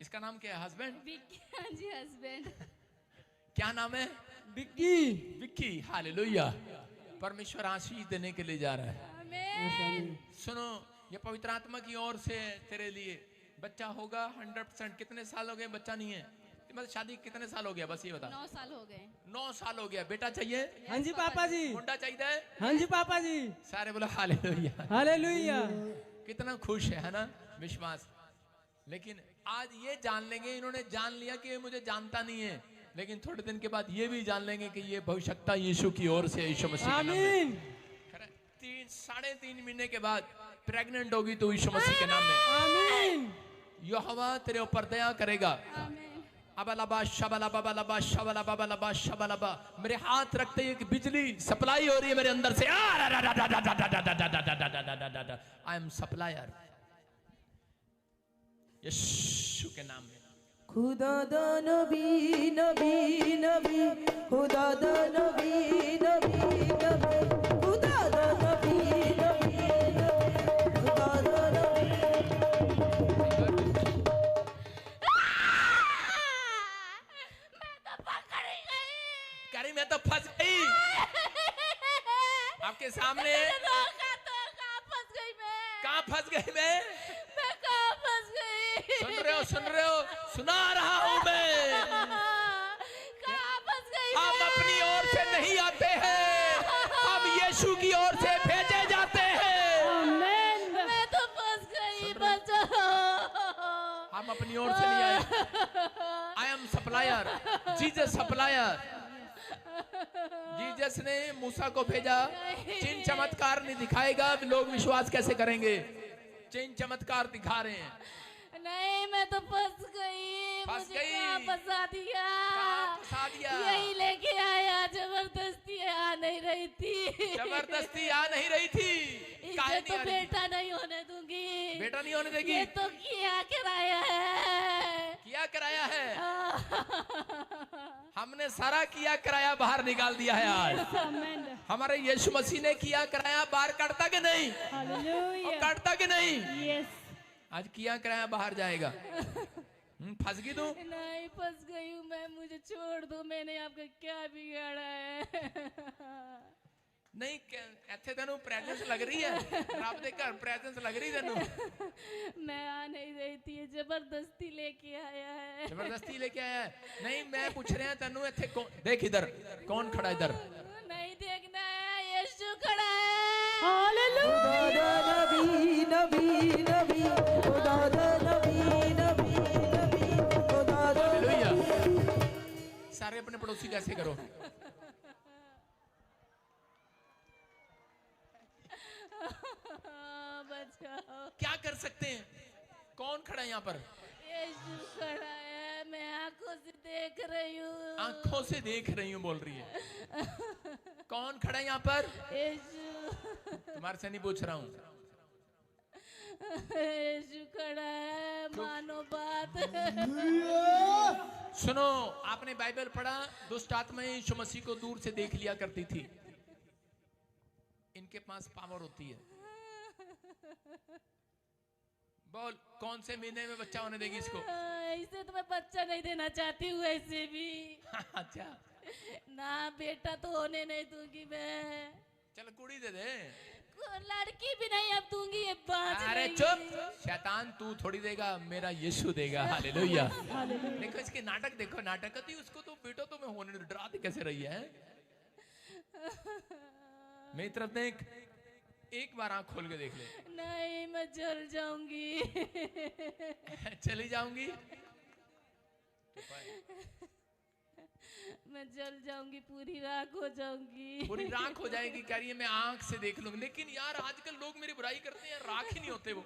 इसका नाम क्या है? हस्बैंड? विक्की। हाँ जी, हस्बैंड। क्या नाम है? विक्की। विक्की। हालेलुया। परमेश्वर आशीष देने के लिए जा रहा है। आमीन। सुनो, ये पवित्र आत्मा की ओर से तेरे लिए बच्चा होगा 100%। कितने साल हो गए बच्चा नहीं है? मतलब शादी कितने साल हो गया? बस ये बता। 9 साल हो गए। 9 साल हो गया। बेटा चाहिए? हाँ जी पापा जी। मुंडा चाहिए? हाँ जी पापा जी। सारे बोलो हालेलुया। हालेलुया। कितना खुश है ना? विश्वास। लेकिन आज ये जान लेंगे, इन्होंने जान लिया कि ये मुझे जानता नहीं है, लेकिन थोड़े दिन के बाद ये भी जान लेंगे कि ये भविष्यता यीशु की ओर से, यीशु मसीह के नाम में। 3.5 महीने के बाद प्रेग्नेंट होगी तो यीशु मसीह के नाम में। आमीन। यहोवा तेरे ऊपर दया करेगा। अबलबा शबलबा बलबा शबलबा बलबा शबलबा, मेरे हाथ रखते ही एक बिजली सप्लाई हो रही है मेरे अंदर से। आई एम सप्लायर यीशु के नाम में। खुदा दा नबी नबी नबी, खुदा दा नबी नबी नबी, खुदा दा नबी नबी नबी, खुदा दा नबी। करी मैं तो फंस गई आपके सामने। कहाँ फंस गई मैं? सुन रहे हो, सुना रहा हूँ मैं। हम अपनी ओर से नहीं आते हैं, हम यीशु की ओर से भेजे जाते हैं। मैं तो फंस गई, बचाओ। हम अपनी ओर से नहीं आए। I am supplier, Jesus supplier. Jesus ने मूसा को भेजा, चिन्ह चमत्कार नहीं दिखाएगा, लोग विश्वास कैसे करेंगे? चिन्ह चमत्कार दिखा रहे हैं। नहीं, मैं तो फंस गई। मुझे कहाँ फंसा दिया? फंसा दिया? यही लेके आया, जबरदस्ती आ नहीं रही थी। जबरदस्ती आ नहीं रही थी। इसे तो बेटा नहीं होने दूंगी। बेटा नहीं होने देगी? ये तो किया कराया है। किया कराया है। हमने सारा किया कराया बाहर निकाल दिया है आज। हमारे यीशु मसीह ने किया कराया बाहर काटता कि नहीं? काटता कि नहीं? यस। आज किया कराया बाहर जाएगा। फंस गई तू? नहीं, फंस गई हूँ मैं। मुझे छोड़ दो, मैंने आपका क्या बिगाड़ा है? नहीं, ਇੱਥੇ ਤੈਨੂੰ ਪ੍ਰੈਜ਼ੈਂਸ ਲੱਗ ਰਹੀ ਹੈ? ਰੱਬ ਦੇ ਘਰ ਪ੍ਰੈਜ਼ੈंस ਲੱਗ ਰਹੀ ਤੈਨੂੰ? मैं आ नहीं रही थी, जबरदस्ती लेके आया है। जबरदस्ती लेके आया है? नहीं, मैं पूछ रहा हूँ तैਨੂੰ ਇੱਥੇ देख इधर कौन खड़ा है इधर? नहीं देखना है, यीशु खड़ा है। खुदा दा नबी नबी नबी, खुदा दा नबी नबी नबी, खुदा दा। हालेलुया। सारे अपने पड़ोसी कैसे करो। बचाओ। क्या कर सकते हैं? कौन खड़ा है यहाँ पर? यीशु खड़ा है, मैं आंखों से देख रही हूँ। आंखों से देख रही हूँ बोल रही है। कौन खड़ा है यहाँ पर? यीशु। तुम्हारे से नहीं पूछ रहा हूँ। यीशु खड़ा है, मानो बात। सुनो, आपने बाइबल पढ़ा, दुष्ट आत्माएं यीशु मसीह को दूर से देख लिया करती थी। इनके पास पावर होती है। बोल, कौन से महीने में बच्चा होने देगी इसको? इसे तो मैं बच्चा नहीं देना चाहती हूँ ऐसे भी। अच्छा। ना, बेटा तो होने नहीं दूंगी मैं। चल कुड़ी दे दे। लड़की भी नहीं अब दूंगी, ये बात। अरे चुप, शैतान तू थोड़ी देगा, मेरा यीशु देगा। हालेलुया। देखो इसके नाटक, देखो नाटक करती उसको तो बेटा तो मैं होने डराती कैसे रही है। मेरी तरफ देख, एक बार आंख खोल के देख ले। नहीं, मैं जल जाऊंगी। चली जाऊंगी? मैं जल जाऊंगी, पूरी राख हो जाऊंगी। पूरी राख हो जाएगी कह रही है, मैं आंख से देख लूंगी। लेकिन यार आजकल लोग मेरी बुराई करते हैं, राख ही नहीं होते वो।